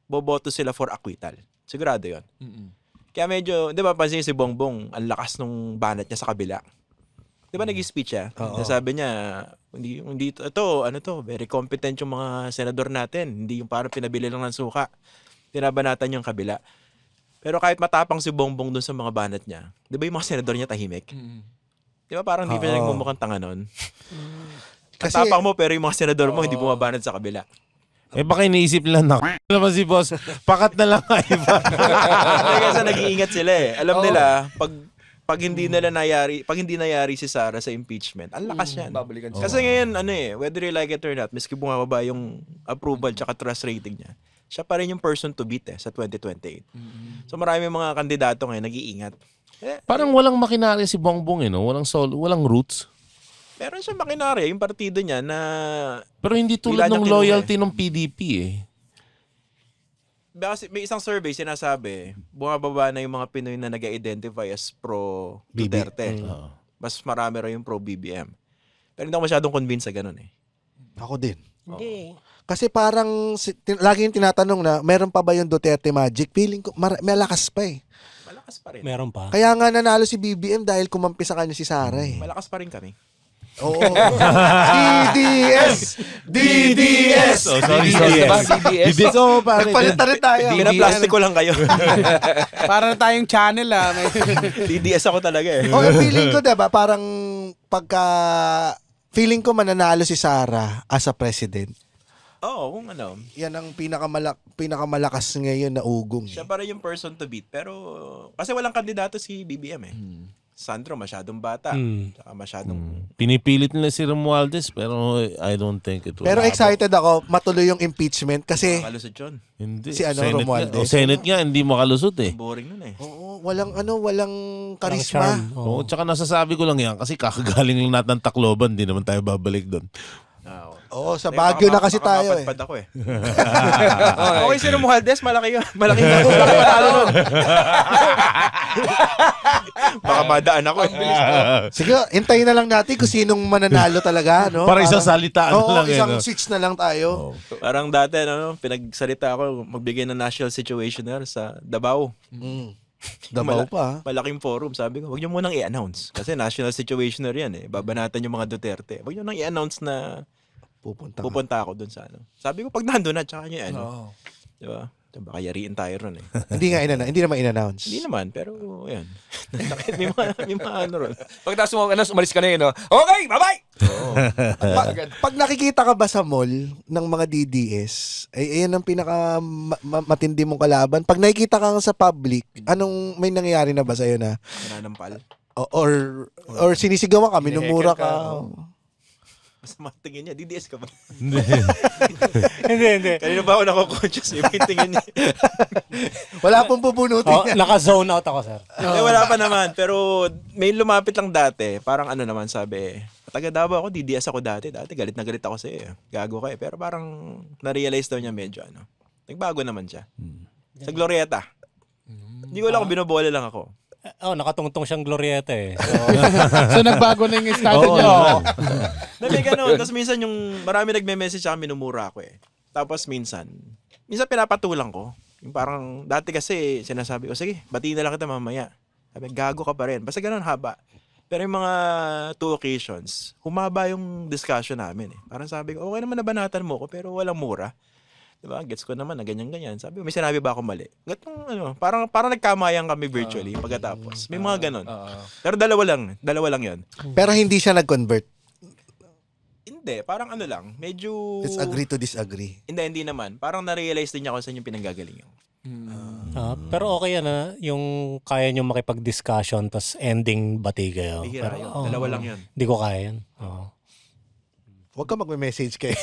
S1: boboto sila for acquittal. Sigurado yun. Kaya medyo, di ba, pansin si Bongbong, ang lakas nung banat niya sa kabila. Di ba nag-speech siya? Sabi niya, hindi ito, very competent yung mga senador natin. Hindi yung parang pinabili lang ng suka. Tinabanatan yung kabila. Pero kahit matapang si Bongbong dun sa mga banat niya, di ba yung mga senador niya tahimik? Di ba parang hindi pa siya nagmumukhang tanga nun?
S2: Kasi-
S1: Katapang mo pero yung mga senador mo hindi bumabanat sa kabila.
S3: Eh baka iniisip nila na naman si boss, pakat na lang nga iba.
S1: Kasi nag-iingat sila eh. Alam nila, pag hindi nayari si Sara sa impeachment, ang lakas yan.
S5: Babalikan
S1: Kasi ngayon, whether you like it or not, miski bumababa yung approval tsaka trust rating niya, siya pa rin yung person to beat sa 2028. So marami mga kandidato ngayon nag-iingat.
S3: Parang walang makinarya si Bongbong walang roots.
S1: Meron siya makinarya, yung partido niya na...
S3: Pero hindi tulad
S1: Bigla
S3: ng
S1: niyang
S3: loyalty ng PDP eh.
S1: Kasi may isang survey sinasabi, bumababa na yung mga Pinoy na nag-identify as pro-Duterte. Mas marami raw yung pro-BBM. Pero hindi ako masyadong convinced sa ganun eh.
S2: Ako din.
S7: Hindi.
S2: Kasi parang lagi yung tinatanong na meron pa ba yung Duterte magic? Feeling ko may lakas pa eh.
S1: Malakas pa rin.
S6: Meron pa.
S2: Kaya nga nanalo si BBM dahil kumampi sa kanya si Sara eh.
S1: Malakas pa rin kami.
S2: Oo. DDS! DDS!
S3: Oh, sorry.
S5: DDS.
S3: So, pare.
S2: Nagpalit na rin tayo.
S1: Pinaplastic ko lang kayo.
S8: Para na tayong channel may...
S1: TDS ako talaga eh.
S2: Okay, feeling ko diba, parang feeling ko mananalo si Sara as a president.
S1: Oo, kung ano.
S2: Yan ang pinakamalakas ngayon na ugong.
S1: Siya para yung person to beat. Pero, kasi walang kandidato si BBM eh. Sandro, masyadong bata. Tsaka masyadong...
S3: Pinipilit nila si Romualdez pero I don't think it will.
S2: Pero excited ako matuloy yung impeachment kasi
S1: Makalusot yun.
S3: Hindi.
S2: si ano,
S3: Senate
S2: Romualdez.
S3: Nga. Senate nga, hindi makalusot eh.
S1: Boring nun eh.
S2: oo, walang karisma.
S6: charm.
S3: Oo, tsaka nasasabi ko lang yan kasi kakagaling lang natin ng Tacloban, hindi naman tayo babalik doon.
S2: Oo, sa Baguio na kasi tayo eh.
S1: Ako eh. Okay, si Romualdez, malaki yun. Malaki manalo nun. Baka madaan ako.
S2: Sige, hintayin na lang natin kung sinong mananalo talaga, no?
S3: Para isang salitaan
S2: Oo,
S3: lang
S2: isang
S3: eh, no?
S2: switch na lang tayo.
S1: Parang dati, pinagsalita ako, magbigay ng national situationer sa Davao.
S2: Davao pa.
S1: Malaking forum. Sabi ko, wag niyo munang i-announce. Kasi national situationer yan eh. Babanatan yung mga Duterte. Wag niyo nang i-announce na pupunta ako dun sa ano. Sabi ko, pag nandun na, tsaka niyo ano. Diba? Baka yariin tayo ron eh.
S2: Hindi naman in-announce.
S1: Hindi naman, pero yan. may mga ano ron.
S5: Pagkatapos mo, umalis ka na yun, no? Okay, bye-bye!
S2: Pag nakikita ka ba sa mall ng mga DDS, ay ayan ang pinaka matindi mong kalaban. Pag nakikita ka sa public, anong may nangyayari na ba sa'yo na?
S1: Nananampal.
S2: Or sinisigawan ka, minumura ka.
S1: Masama tingin niya. DDS ka ba?
S6: Hindi.
S1: Kanina ba ako nako-conscious? Yung tingin niya.
S2: Wala pong pupunutin.
S6: Naka-zone out ako, sir.
S1: Wala pa naman. Pero may lumapit lang dati. Parang ano naman sabi, taga Davao ako, DDS ako dati. Dati galit na galit ako sa'yo. Gago ka eh. Pero parang na-realize daw niya medyo ano. Nagbago naman siya. Sa Glorieta. Hindi ko alam kung binobola lang ako.
S6: Nakatungtong siyang Glorieta eh.
S8: So nagbago na yung estado niya.
S1: May ganun. Tapos minsan yung marami nagme-message sa akin, minumura ako eh. Tapos minsan pinapatulang ko. Yung parang dati kasi sinasabi ko, sige, batiin na lang kita mamaya. Sabi, gago ka pa rin. Basta ganun haba. Pero yung mga 2 occasions, humaba yung discussion namin eh. Parang sabi ko, okay naman nabanatan mo ko pero walang mura. Diba? Gets ko naman na ganyan-ganyan. Sabi ko, may sinabi ba ako mali? Gatong, parang nagkamayang kami virtually pagkatapos. May mga ganun. Pero dalawa lang yun.
S2: Pero hindi siya nag-convert.
S1: Hindi, parang ano lang, medyo...
S2: Let's agree to disagree.
S1: Hindi naman. Parang na-realize din niya kung saan yung pinanggagaling yun.
S6: Pero okay yan yung kaya nyo makipag-discussion tapos ending bati kayo.
S1: Bihira
S6: Pero,
S1: yun. Dalawa lang yun.
S6: Hindi ko kaya yan.
S2: Huwag ka magme-message kay.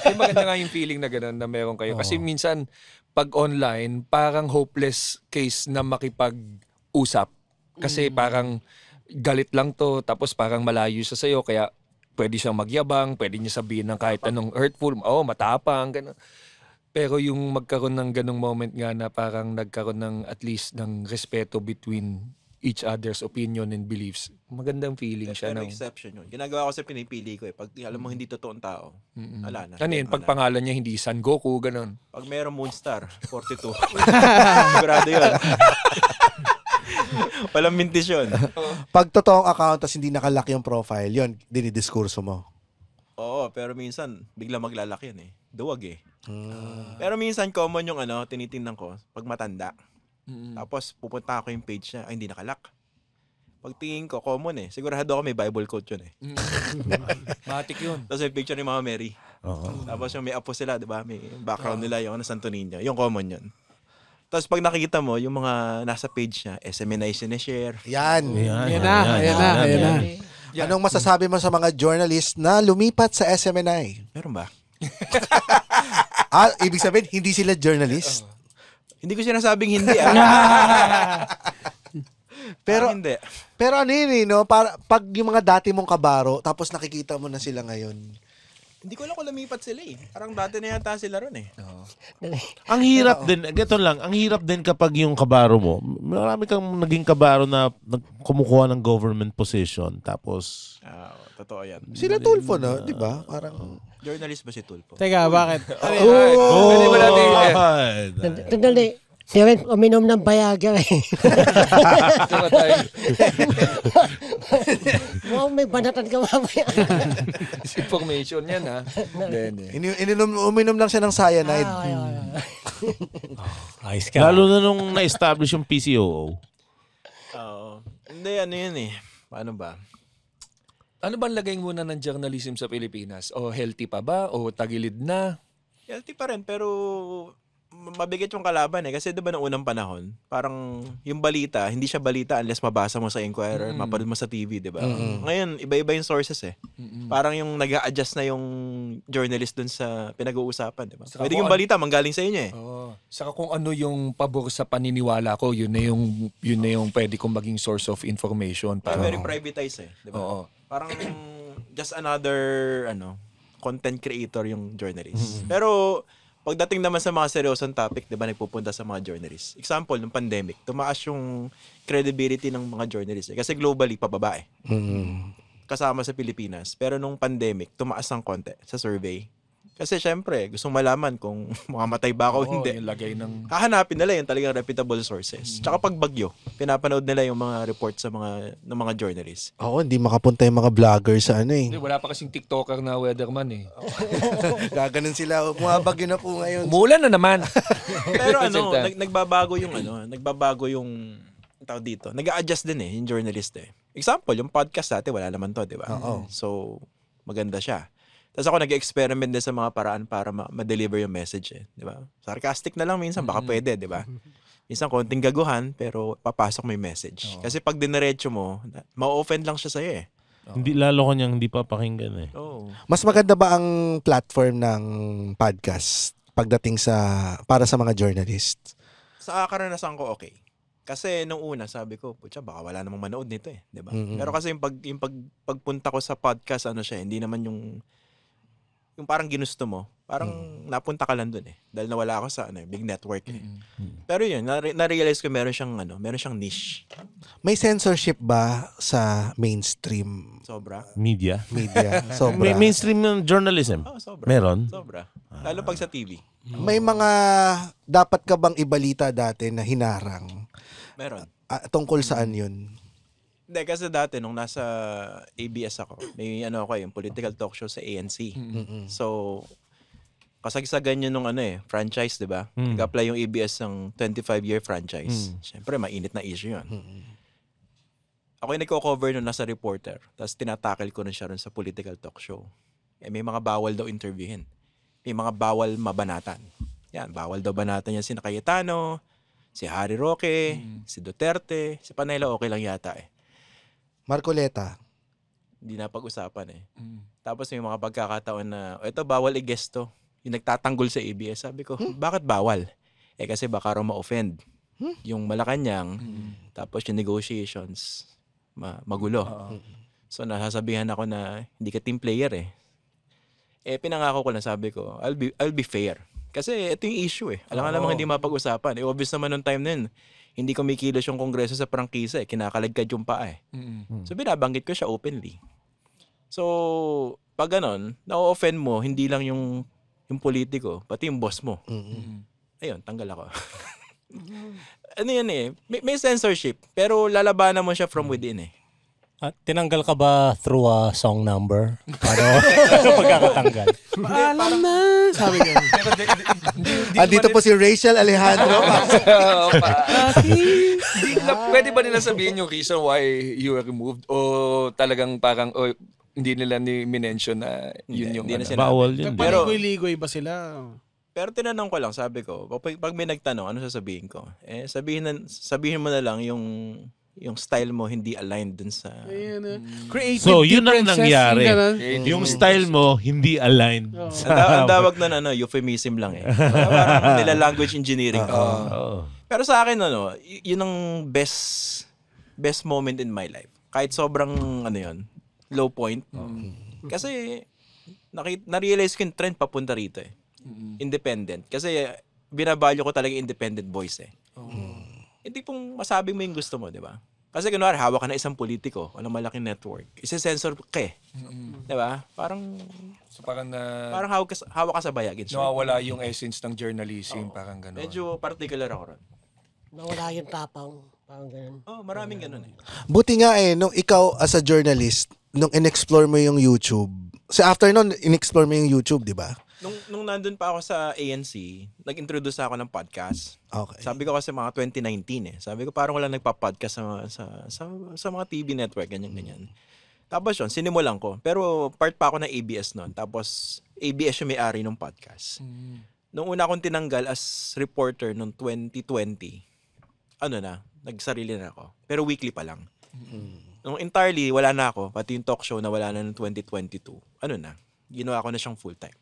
S5: Yung maganda nga yung feeling na gano'n na meron kayo. Kasi minsan, pag online, parang hopeless case na makipag-usap. Kasi parang galit lang to, tapos parang malayo siya sa'yo, kaya pwede siyang magyabang, pwede niya sabihin ng kahit anong hurtful, matapang, gano'n. Pero yung magkaroon ng ganong moment nga na parang nagkaroon ng at least ng respeto between each other's opinion and beliefs, magandang feeling siya.
S1: Pero exception yun. Ginagawa ko sa pinipili ko eh. Pag alam mo hindi totoong tao, wala na.
S5: Ano yun? Pag pangalan niya hindi San Goku, ganon.
S1: Pag mayroong Moonstar, 42. Sigurado yun. Walang mintis yun.
S2: Pag totoong account tapos hindi nakalock yung profile, yun, dinidiskurso mo.
S1: Oo, pero minsan, bigla maglalaki yan eh. Duwag eh. Pero minsan, common yung tinitingnan ko, pag matanda. Tapos, pupunta ako yung page niya, ay, hindi nakalock. Pag tingin ko, common eh. Sigurado ako may Bible quote yun eh.
S5: Matik yun.
S1: Tapos may picture ni Mama Mary. Tapos yung may apo sila, di ba? May background nila yung Santo Niño. Yung common yun. Tapos pag nakikita mo, yung mga nasa page niya, SMNI sinishare.
S2: Yan.
S8: Ayan na.
S2: Anong masasabi mo sa mga journalist na lumipat sa SMNI?
S1: Meron ba?
S2: Ibig sabihin, hindi sila journalist?
S1: Hindi ko sinasabing hindi
S2: Pero
S1: hindi.
S2: pero ano yun eh, no? Para, pag yung mga dati mong kabaro, tapos nakikita mo na sila ngayon.
S1: Hindi ko alam kung lumipat sila eh. Parang dati na yata sila ron eh.
S3: Ang hirap din, ganito lang, ang hirap din kapag yung kabaro mo, marami kang naging kabaro na kumukuha ng government position, tapos
S1: Totoo yan.
S2: Sila Tulfo, no? Di ba? Parang...
S1: Journalist ba si Tulfo?
S8: Teka, bakit?
S5: Pwede ba natin?
S7: Sandali. Si Ren, uminom ng Viagra eh. Wow, may banatan ka mamaya.
S5: Information yan, ha? Hindi.
S2: Uminom lang siya ng cyanide.
S6: Ayos ka.
S3: lalo na nung na-establish yung PCOO.
S1: Oo. Hindi, ano yun eh. Paano ba?
S5: Ano ba ang lagay muna ng journalism sa Pilipinas? O healthy pa ba? O tagilid na?
S1: Healthy pa rin, pero mabigat yung kalaban eh. Kasi diba noong unang panahon, parang yung balita, hindi siya balita unless mabasa mo sa Inquirer, mapanood mo sa TV, diba? Ngayon, iba-iba yung sources eh. Parang yung nag-a-adjust na yung journalist dun sa pinag-uusapan, diba?
S5: Saka
S1: Pwede yung balita, manggaling sa inyo eh.
S5: Saka kung ano yung pabor sa paniniwala ko, yun na yung pwede kong maging source of information.
S1: Parang very privatized eh, diba?
S5: Oo.
S1: Parang just another content creator yung journalist. Pero pagdating naman sa mga seryosong topic, 'di ba, nagpupunta sa mga journalists. Example, nung pandemic, tumaas yung credibility ng mga journalists. Kasi globally pababa eh. Kasama sa Pilipinas. Pero nung pandemic, tumaas ng konti sa survey. Kasi syempre, gustong malaman kung mamamatay ba ako o hindi.
S5: Yung lagay ng...
S1: Hahanapin nila yung talagang reputable sources. Tsaka pag bagyo, pinapanood nila yung mga report sa ng mga journalists.
S2: Oo, hindi makapunta yung mga vloggers sa ano eh.
S5: Wala pa kasing TikToker na weatherman eh.
S2: Gaganon sila. Bumabagyo na po ngayon.
S5: Umulan na naman.
S1: Pero nagbabago yung tawag dito. Nag-a-adjust din eh, yung journalist eh. Example, yung podcast dati, wala naman to, di ba?
S2: Oo.
S1: So, maganda siya. Tapos ako nag-experiment din sa mga paraan para ma-deliver yung message eh, di ba? Sarcastic na lang minsan, baka pwede, di ba? Minsan konting gaguhan, pero papasok mo yung message. Kasi pag diniretso mo, ma-offend lang siya sa'yo eh.
S3: Hindi, lalo ko niyang hindi papakinggan eh.
S2: Mas maganda ba ang platform ng podcast pagdating para sa mga journalists?
S1: Sa karanasan ko, okay. Kasi nung una, sabi ko, putya, baka wala namang manood nito eh, di ba? Pero kasi yung pagpunta ko sa podcast, ano siya, hindi naman yung parang ginusto mo, parang napunta ka lang dun eh. Dahil nawala ako sa big network eh. Pero yun, na-realize ko meron siyang niche.
S2: May censorship ba sa mainstream
S1: Sobra.
S3: Media.
S2: Sobra.
S3: Mainstream ng journalism.
S1: Sobra.
S3: Meron.
S1: Sobra. Lalo pag sa TV.
S2: May mga dapat ka bang ibalita dati na hinarang?
S1: Meron.
S2: Tungkol saan yun?
S1: Hindi, kasi dati nung nasa ABS ako, may yung political talk show sa ANC. So, kasagsagan yun nung franchise, di ba? Nag-apply yung ABS ng 25-year franchise. Siyempre, mainit na issue yun. Ako yung nagko-cover nung nasa reporter, tapos tinatakil ko na siya rin sa political talk show. May mga bawal daw interviewin. May mga bawal mabanatan. Yan, bawal daw banatan yan si Cayetano, si Harry Roque, si Duterte, si Panela, okay lang yata eh.
S2: Marcoleta.
S1: Hindi na pag-usapan eh. Tapos may mga pagkakataon na, ito bawal i-guest to. Yung nagtatanggol sa ABS. Sabi ko, bakit bawal? Kasi baka raw ma-offend. Yung Malacanang, tapos yung negotiations, magulo. So nasasabihan ako na hindi ka team player eh. Pinangako ko na, sabi ko, I'll be fair. Kasi ito yung issue eh. Alam hindi mapag-usapan. Obvious naman nung time na yun. Hindi kumikilos yung kongreso sa prangkisa eh. Kinakalagkad yung paa eh. So binabanggit ko siya openly. So pag ganon, na-offend mo, hindi lang yung politiko, pati yung boss mo. Ayun, tanggal ako. Ano yan eh, may censorship, pero lalabanan mo siya from within eh.
S6: Tinanggal ka ba through a song number? Ano pagkakatanggal?
S8: Paalam na, sabi ko.
S2: Andito po si Rachel Alejandro.
S5: Pwede ba nila sabihin yung reason why you were removed? O talagang parang hindi nila ni-mention na yun yung...
S3: Bawal yun.
S1: Pero
S8: Paligoy-ligoy ba sila?
S1: Pero tinanong ko lang, sabi ko, pag may nagtanong, ano sasabihin ko? Sabihin mo na lang yung style mo hindi aligned dun sa...
S8: Creative
S3: So, yun ang
S8: differences,
S3: nangyari.
S8: yung
S3: Yung style mo, hindi aligned.
S1: Ang tawag na euphemism lang eh. Parang nila language engineering. Pero sa akin, yun ang best best moment in my life. Kahit sobrang, low point. Kasi, na-realize ko yung trend papunta rito eh. Independent. Kasi, binavalue ko talaga independent voice eh. Hindi pong masabi mo yung gusto mo, di ba? Kasi kunwari, hawak ka na isang politiko, walang malaking network. Isa-sensor ka eh. Di ba? Parang hawak ka sa bayag.
S9: Nawawala yung essence ng journalism, parang gano'n.
S1: Medyo particular ako ron.
S7: Nawala yung tapang. Parang ganun.
S1: Maraming ganun eh.
S2: Buti nga nung ikaw as a journalist, nung in-explore mo yung YouTube, so after nun, in-explore mo yung YouTube, di ba?
S1: Nung nandun pa ako sa ANC, nag-introduce ako ng podcast.
S2: Okay.
S1: Sabi ko kasi mga 2019 eh. Sabi ko parang wala nagpa-podcast sa mga TV network, ganyan. Tapos yun, sinimulan ko. Pero part pa ako ng ABS noon. Tapos ABS yung may-ari ng podcast. Nung una akong tinanggal as reporter noong 2020, nagsarili na ako. Pero weekly pa lang. Nung entirely, wala na ako. Pati yung talk show na wala na noong 2022. Ginawa ko na siyang full-time.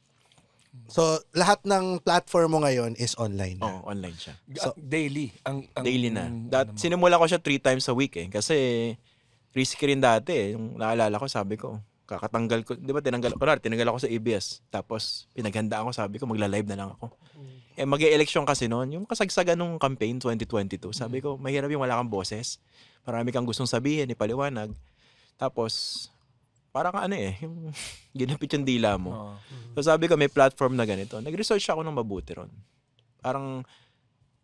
S2: So, lahat ng platform mo ngayon is online na?
S1: Oo, online siya.
S9: So, daily?
S1: Daily na. Sinimula ko siya 3 times a week eh. Kasi risky rin dati eh. Yung naalala ko, sabi ko, kakatanggal ko. Di ba, tinanggal ako sa ABS. Tapos, pinaghandaan ko, sabi ko, magla-live na lang ako. Mag-e-election kasi noon. Yung kasagsagan ng campaign 2022. Sabi ko, mahirap yung wala kang boses. Marami kang gustong sabihin, ipaliwanag. Tapos, parang yung ginapit yung dila mo. So sabi ko, may platform na ganito. Nag-research ako ng mabuti ron. Parang,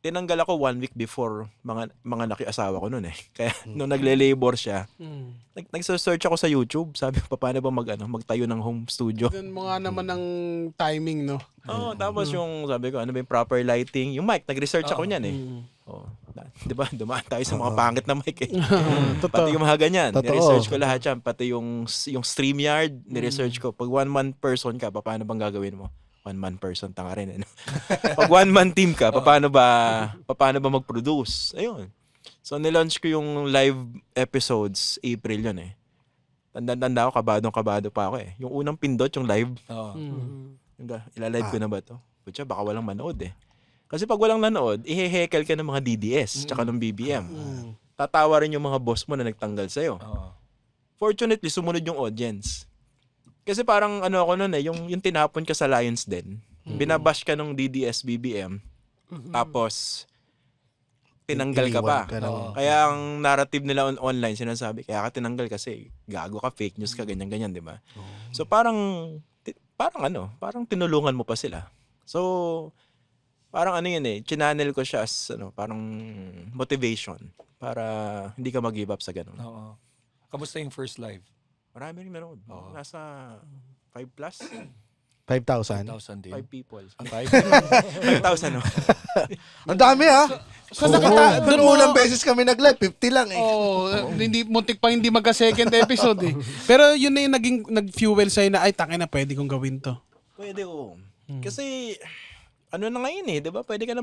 S1: tinanggal ako 1 week before mga nakiasawa ko noon eh. Kaya nung nagle-labor siya, nag-search ako sa YouTube. Sabi ko, paano ba magtayo ng home studio?
S8: Ganun mo nga naman ng timing, no?
S1: Tapos yung, sabi ko, ano ba yung proper lighting? Yung mic, nag-research ako niyan eh. Di ba? Dumaan tayo sa mga pangit na mic eh. Pati yung mga ganyan. Ni-research ko lahat yan. Pati yung StreamYard, ni-research ko. Pag one-man person ka, paano bang gagawin mo? One-man person, tanga rin. Pag one-man team ka, paano ba mag-produce? Ayun. So, nilaunch ko yung live episodes, April yun eh. Tanda ako, kabado pa ako eh. Yung unang pindot, yung live. Ilalive ko na ba to? Putya, baka walang manood eh. Kasi pag walang nanood, ihehekel ka ng mga DDS tsaka ng BBM. Tatawa rin yung mga boss mo na nagtanggal sa'yo. Fortunately, sumunod yung audience. Kasi parang ako nun eh, yung tinapon ka sa Lions Den, binabash ka ng DDS, BBM, tapos tinanggal ka pa. Kaya ang narrative nila online, sinasabi, kaya ka tinanggal kasi gago ka, fake news ka, ganyan-ganyan, di ba? So parang tinulungan mo pa sila. So, parang yun eh, chinanel ko siya as parang motivation para hindi ka mag-give up sa ganun.
S9: Kamusta yung first live?
S1: Marami rin nanood. Nasa 5 plus.
S2: 5,000?
S9: 5,000 din.
S1: 5 people.
S9: 5,000
S1: no?
S2: Ang dami Doon unang beses kami nag-live, 50 lang eh.
S8: Hindi, muntik pa hindi magka-second episode eh. Pero yun na yung nag-fuel sa'yo na, ay, tangin na, pwede kong gawin to.
S1: Pwede ko. Kasi, na ngayon eh, di ba? Pwede ka na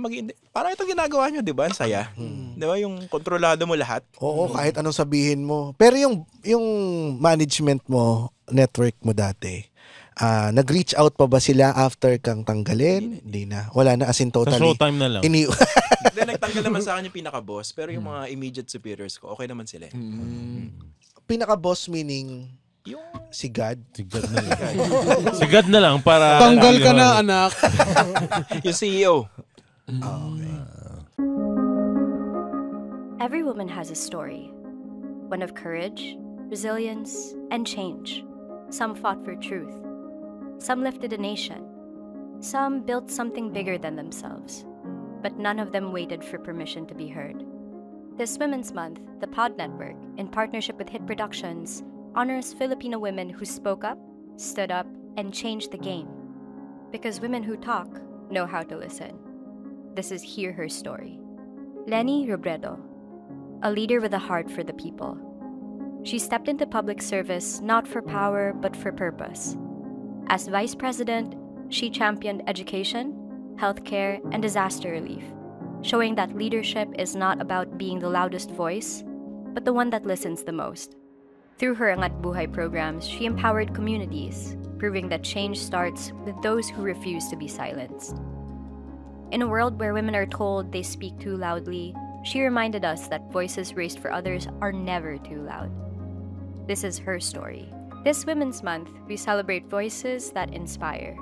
S1: parang ito ginagawa nyo, di ba? Ang saya. Di ba? Yung kontrolado mo lahat.
S2: Oo, kahit anong sabihin mo. Pero yung management mo, network mo dati, nag-reach out pa ba sila after kang tanggalin? Hindi na. Wala na, as in totally.
S3: Sa showtime na lang.
S1: Hindi, nagtanggal naman sa akin yung pinaka-boss. Pero yung mga immediate superiors ko, okay naman sila.
S2: Pinaka-boss meaning
S1: yung
S2: si God.
S3: Si God na lang para...
S8: Tanggal ka na, anak.
S1: Yung CEO.
S2: Okay.
S10: Every woman has a story. One of courage, resilience, and change. Some fought for truth. Some lifted a nation. Some built something bigger than themselves. But none of them waited for permission to be heard. This Women's Month, the Pod Network, in partnership with Hit Productions, honors Filipino women who spoke up, stood up, and changed the game. Because women who talk know how to listen. This is Hear Her Story. Lenny Robredo, a leader with a heart for the people. She stepped into public service not for power but for purpose. As Vice President, she championed education, healthcare, and disaster relief, showing that leadership is not about being the loudest voice, but the one that listens the most. Through her Angat Buhay programs, she empowered communities, proving that change starts with those who refuse to be silenced. In a world where women are told they speak too loudly, she reminded us that voices raised for others are never too loud. This is her story. This Women's Month, we celebrate voices that inspire.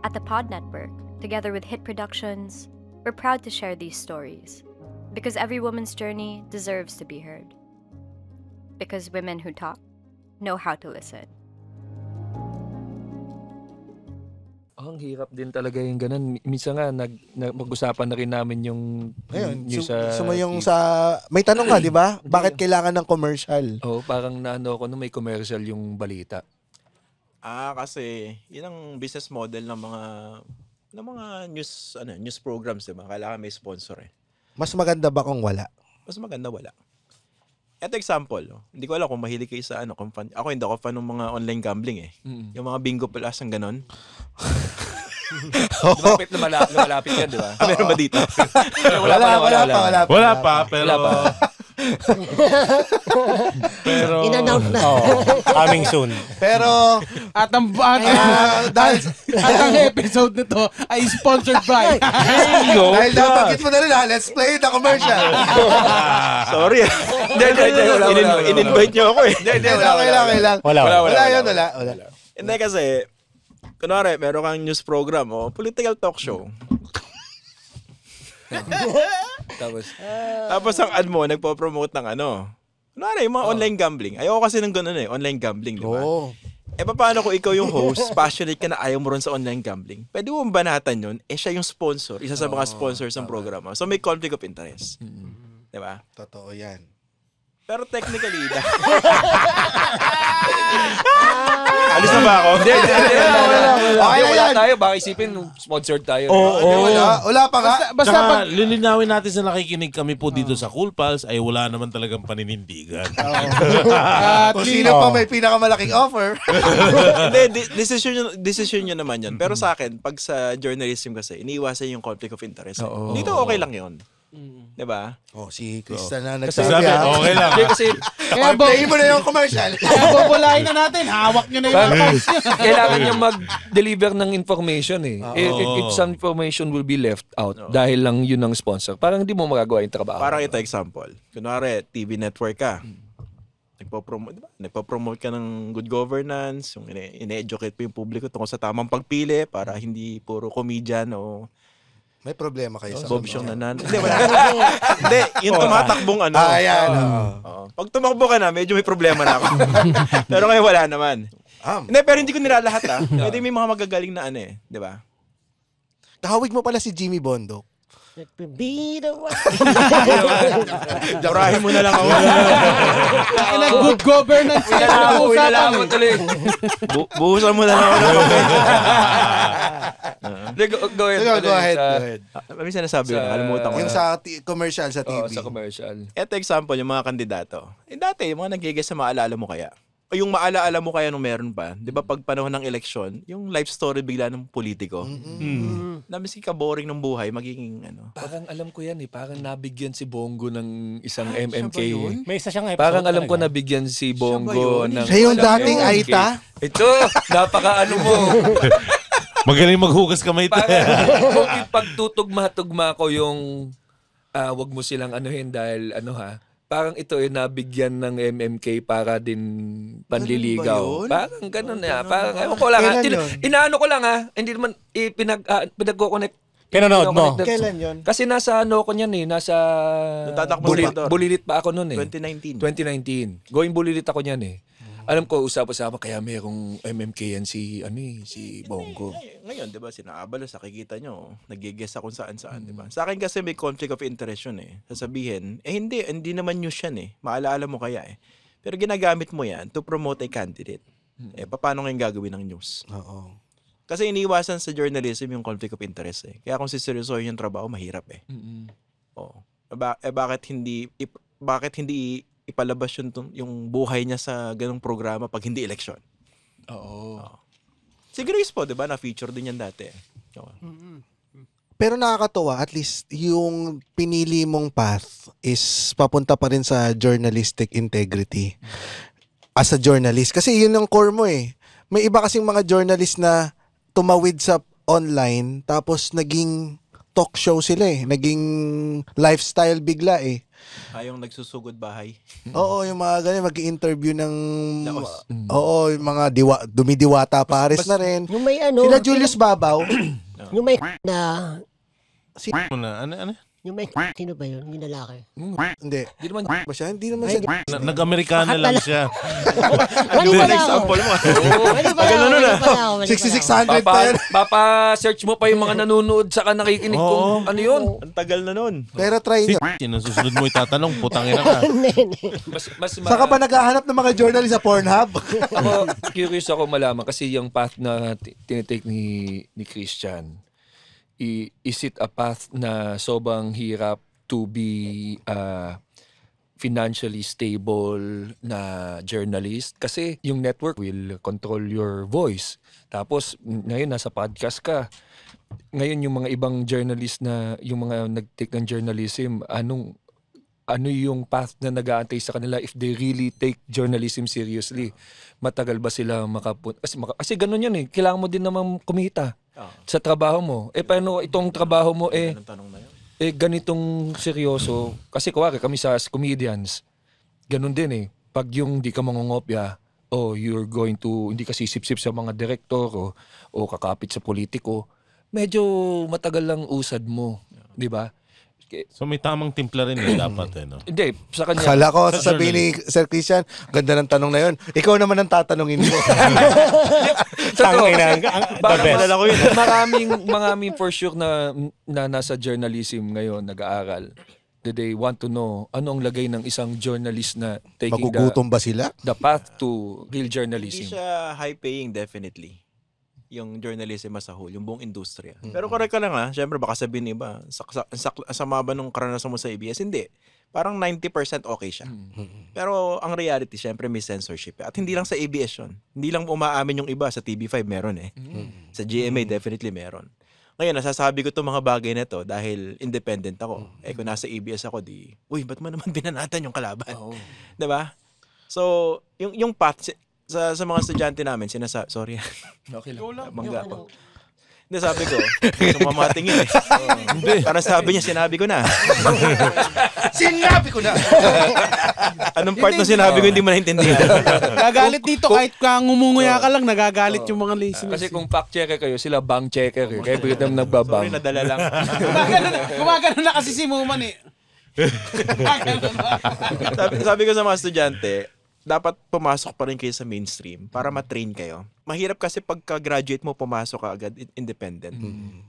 S10: At the Pod Network, together with Hit Productions, we're proud to share these stories. Because every woman's journey deserves to be heard. Because women who talk know how to listen.
S5: Ang hirap din talaga yung ganun. Minsan nga, mag-usapan na rin namin yung
S2: Ayun,
S5: news
S2: may tanong ka, di ba? Bakit kailangan ng commercial?
S5: Oo, parang naano ako nung may commercial yung balita.
S1: Kasi yun ang business model ng mga news programs, di ba? Kailangan may sponsor eh.
S2: Mas maganda ba kung wala?
S1: Mas maganda wala. Ito example, hindi ko alam kung mahilig kayo sa kung fan. Ako hindi ako fan ng mga online gambling eh. Yung mga bingo plus ang ganon.
S5: Lumalapit yan, di ba?
S1: Meron ba dito?
S3: Wala pa, pero... pero...
S7: In-announce na.
S6: Coming soon.
S2: Pero,
S8: At ang episode nito ay sponsored by.
S2: dahil nabanggit mo na rin let's play the commercial.
S1: Sorry. In-invite niyo ako eh.
S2: Wala yun.
S1: Hindi kasi, kunwari, meron kang news program o political talk show. Tapos ang ad mo, nagpo-promote ng kunwari, yung mga online gambling. Ayoko kasi ng ganun online gambling, di ba? Paano kung ikaw yung host, passionate ka na ayaw mo ron sa online gambling? Pwede mo banatan yun, siya yung sponsor, isa sa mga sponsors ng programa. So may conflict of interest. Di ba?
S2: Totoo yan.
S1: Pero technically, alis na ba ako?
S5: Hindi.
S2: Okay na yan.
S5: Tayo, baka isipin, sponsored tayo.
S2: Wala pa nga.
S3: Tsaka, lilinawin natin sa nakikinig kami po dito sa Cool Pals, ay wala naman talagang paninindigan.
S2: Kung sino pa may pinakamalaking offer.
S1: Hindi, decision nyo naman yun. Pero sa akin, pag sa journalism kasi, iniiwasan yung conflict of interest. Dito okay lang yun. Diba?
S2: Si Krista na
S3: Sabi,
S2: nagsabi
S3: okay lang.
S5: Kasi,
S2: play mo na yung commercial.
S8: Bubulahin na natin. Hawak nyo na yung accounts nyo.
S5: kailangan nyo mag-deliver ng information eh. If some information will be left out dahil lang yun ang sponsor, parang hindi mo magagawa yung trabaho.
S1: Parang ito example. Kunwari, TV network ka. Nagpo-promote ka ng good governance, yung ine-educate mo yung publiko tungkol sa tamang pagpili para hindi puro comedian o
S2: May problema kayo sa
S1: Bob Siong nanan. Hindi, wala. Hindi, yung tumatakbong
S2: Ayan.
S1: Pag tumakbo ka na, medyo may problema na ako. Pero ngayon wala naman. Hindi, pero hindi ko nilalahat Pwede may mga magagaling na di ba?
S2: Kahawig mo pala si Jimmy Bondo.
S1: Durahin mo na lang ako.
S8: Good governance.
S1: Buhusan mo na lang ako.
S5: Go ahead.
S1: May sinasabi ko, nakalimutan ko.
S2: Yung sa commercial sa TV.
S5: Sa commercial.
S1: Ito example, yung mga kandidato. Dati, yung mga nag-guess sa maalala mo kaya. O yung maalaala mo kaya nung meron pa. Di ba pag panahon ng eleksyon, yung life story bigla ng politiko. Namiski ka boring ng buhay, magiging
S5: Parang alam ko yan Parang nabigyan si Bongo ng isang MMK.
S6: May isa siyang episode.
S5: Parang alam ko nabigyan si Bongo ng...
S2: Siya yung dating Aita?
S5: Ito, napaka mo.
S3: Magaling maghugas kamay tayo.
S5: Kung pagtutugma-tugma ko yung wag mo silang anuhin dahil parang ito ay nabigyan ng MMK para din panliligaw. Parang ganun Parang ewan ko lang inaano ko lang hindi naman pinag-connect.
S6: Pinanood mo?
S2: Kailan yun?
S5: Kasi nasa ko niyan nasa Bulilit pa ako noon
S1: 2019.
S5: Going Bulilit ako niyan Alam ko, usap-usapa, kaya mayroong MMK yan si Bongo.
S1: Ngayon, di ba, sinaabala, nakikita nyo, nag-guess kung saan-saan, di ba? Sa akin kasi may conflict of interest yun Sasabihin, hindi naman news yan Maalaala mo kaya Pero ginagamit mo yan to promote a candidate. Paano ngayon gagawin ng news?
S2: Oo.
S1: Kasi iniiwasan sa journalism yung conflict of interest Kaya kung siseryosohin yung trabaho, mahirap Oo. Bakit hindi ipalabas yung buhay niya sa ganung programa pag hindi eleksyon. Oo. Si Grace po, di ba? Na-feature din yan dati.
S2: Pero nakakatuwa, at least yung pinili mong path is papunta pa rin sa journalistic integrity. As a journalist. Kasi yun ang core mo May iba kasing mga journalist na tumawid sa online tapos naging talk show sila eh. Naging lifestyle bigla eh.
S1: Yung nagsusugod bahay.
S2: Oo, yung mga ganyan, mag-interview ng...
S1: Laos.
S2: Oo, yung mga dumidiwata Paris na rin.
S7: Yung may ano,
S2: Sila Julius Babaw.
S7: yung may na,
S3: Ano?
S7: yung may sino ba yun? Yung lalaki.
S2: Hindi.
S5: Hindi naman
S2: Ba siya? Hindi naman siya.
S3: Nag-Amerikana lang siya.
S7: Mali pala ako.
S1: Example mo.
S7: Mali pala ako. Mali pala ako.
S2: 6600 pa yan.
S5: Papa-search mo pa yung mga nanonood saka nakikinig kung ano yun.
S1: Ang tagal na nun.
S2: Pero try nyo.
S3: Sino susunod mo itatanong, putangin na ka.
S2: Saka ba naghahanap ng mga journalist sa Pornhub?
S5: Ako, curious ako malaman kasi yung path na tinitake ni Christian, is it a path na sobrang hirap to be financially stable na journalist? Kasi yung network will control your voice. Tapos ngayon nasa podcast ka. Ngayon yung mga ibang journalist na yung mga nag-take ng journalism, ano yung path na nag-aantay sa kanila if they really take journalism seriously? Matagal ba sila kasi ganun yan eh. Kailangan mo din naman kumita sa trabaho mo. Paano itong trabaho mo ganitong seryoso? Kasi kami sa comedians, ganun din eh. Pag yung di ka mangungopya, you're going to, hindi ka sisip-sip sa mga direktor o kakapit sa politiko, medyo matagal lang usad mo. Di ba?
S3: So may tamang timpla rin dapat no?
S5: Hindi, sa kanya.
S2: Kala ko sasabihin ni Sir Christian, ganda ng tanong na yun. Ikaw naman ang tatanungin mo.
S5: Malala ko yun. Maraming for sure na nasa journalism ngayon, nag-aaral. They want to know ano ang lagay ng isang journalist na taking
S2: Magugutom ba sila?
S5: the path to real journalism.
S1: Hindi siya high-paying definitely. Yung journalism as a whole, yung buong industriya. Pero correct ka lang syempre baka sabihin iba, sama ba nung karanasan mo sa ABS? Hindi. Parang 90% okay siya. Pero ang reality, syempre may censorship. At hindi lang sa ABS yun. Hindi lang umaamin yung iba. Sa TV5 meron eh. Sa GMA definitely meron. Ngayon, nasasabi ko itong mga bagay na to dahil independent ako. Kung nasa ABS ako, ba't mo naman binanatan yung kalaban? Diba? So, yung path, sa mga estudyante namin, sorry.
S5: Okay lang.
S1: Mangga ako. Hindi, sabi ko, sumamatingin eh. Hindi. Parang sabi niya, sinabi ko na.
S2: Sinabi ko na!
S1: Anong part na sinabi ko, hindi mo naintindihan.
S8: Gagalit dito, kahit kung umunguya ka lang, nagagalit yung mga listeners.
S5: Kasi kung fact checker kayo, sila bank checker eh. Kaya bigyan naman nagbabang.
S1: Sorry, nadala lang.
S8: Gumagano na kasi si Muman eh.
S1: sabi ko sa mga estudyante, dapat pumasok pa rin kayo sa mainstream para ma-train kayo. Mahirap kasi pagka-graduate mo, pumasok ka agad independent.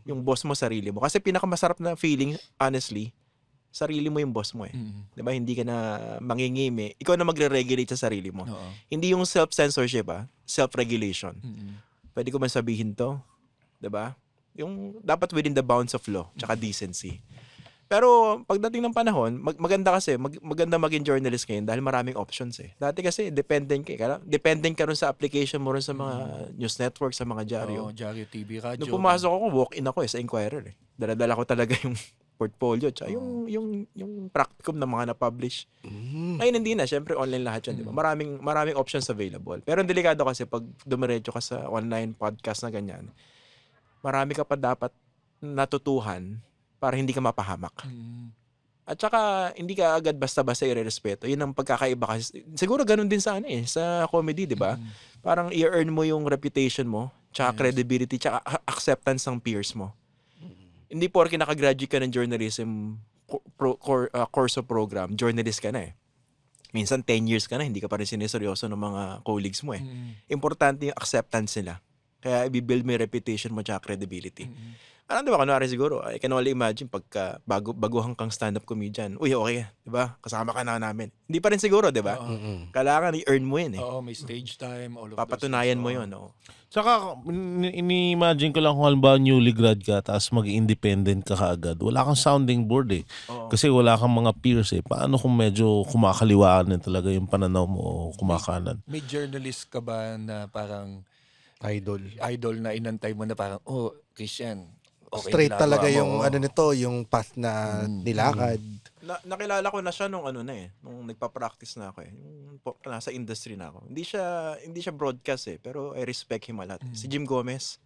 S1: Yung boss mo, sarili mo. Kasi pinakamasarap na feeling, honestly, sarili mo yung boss mo eh. Diba? Hindi ka na mangingimi. Ikaw na magre-regulate sa sarili mo. Hindi yung self-censorship self-regulation. Pwede ko man sabihin to? Diba? Yung dapat within the bounds of law tsaka decency. Pero pagdating ng panahon, maganda kasi, maganda maging journalist ngayon dahil maraming options eh. Dati kasi dependent ka rin sa application mo rin sa mga news network, sa mga dyaryo.
S5: Dyaryo TV, radyo.
S1: Nung pumasok ako, walk-in ako sa Inquirer eh. Dala-dala ko talaga yung portfolio tsaka yung practicum na mga na-publish. Ngayon hindi na, syempre online lahat yan, di ba? Maraming options available. Pero ang delikado kasi pag dumiretso ka sa online podcast na ganyan, marami ka pa dapat natutuhan para hindi ka mapahamak. At saka, hindi ka agad basta-basta i-respeto. Yun ang pagkakaiba kasi. Siguro ganun din sa sa comedy, di ba? Parang i-earn mo yung reputation mo, tsaka credibility, tsaka acceptance ng peers mo. Hindi porke nakagraduate ka ng journalism course of program, journalist ka na eh. Minsan 10 years ka na, hindi ka pa rin siniseryoso ng mga colleagues mo eh. Importante yung acceptance nila. Kaya i-build mo yung reputation mo tsaka credibility. Ano, di ba? Kunwari siguro, I can only imagine pagka baguhan kang stand-up comedian, uy, okay, di ba? Kasama ka na namin. Hindi pa rin siguro, di ba? Kailangan i-earn mo yun eh.
S5: Oo, may stage time, all of
S1: papatunayan mo yun.
S3: Tsaka, ini-imagine ko lang kung halimbawa newly grad ka, tapos mag-independent ka kaagad. Wala kang sounding board eh. Kasi wala kang mga peers eh. Paano kung medyo kumakaliwaan talaga yung pananaw mo o kumakanan?
S5: May journalist ka ba na parang
S2: idol
S5: na inantay mo na parang, Christian, okay,
S2: straight talaga yung nito, yung path na nilakad.
S1: Nakilala ko na siya nung nung nagpa-practice na ako eh. Yung nasa industry na ako. Hindi siya broadcast eh, pero I respect him a lot. Si Jim Gomez.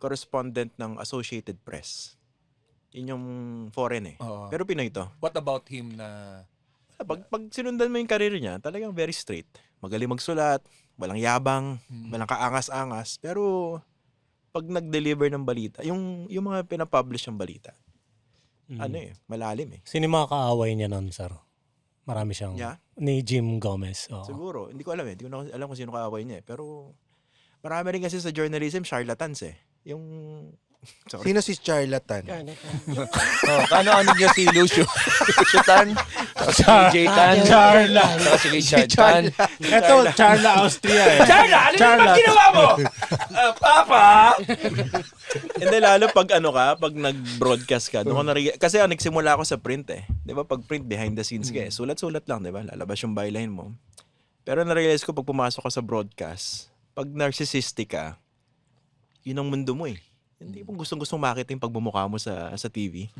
S1: correspondent ng Associated Press. Yun yung foreign Pero Pinoy to.
S9: What about him na...
S1: Pag sinundan mo yung karir niya, talagang very straight. Magaling magsulat, walang yabang, walang kaangas-angas. Pero pag nag-deliver ng balita, yung mga pinapublish ng balita, malalim
S6: Sino yung mga kaaway niya nun, sir? Marami siyang...
S1: Yeah?
S6: Ni Jim Gomez.
S1: Siguro. Hindi ko alam Hindi ko na alam kung sino kaaway niya Pero marami rin kasi sa journalism, charlatans Yung... Sorry.
S2: Sino si charlatan?
S5: Ano niya si Lucio? Lucio Tan? Si Jay Tan?
S3: Charla.
S5: Si Richard Tan?
S3: Ito, Charla, Austria
S5: Charla! Ano naman ginawa mo? Papa!
S1: Hindi, lalo pag pag nag-broadcast ka. Kasi nagsimula ako sa print Di ba? Pag print, behind the scenes ka Sulat-sulat lang, di ba? Lalabas yung byline mo. Pero na-realize ko pag pumasok ka sa broadcast, pag narcissistic ka, yun ang mundo mo Hindi pong gustong makita yung pagbumukha mo sa TV.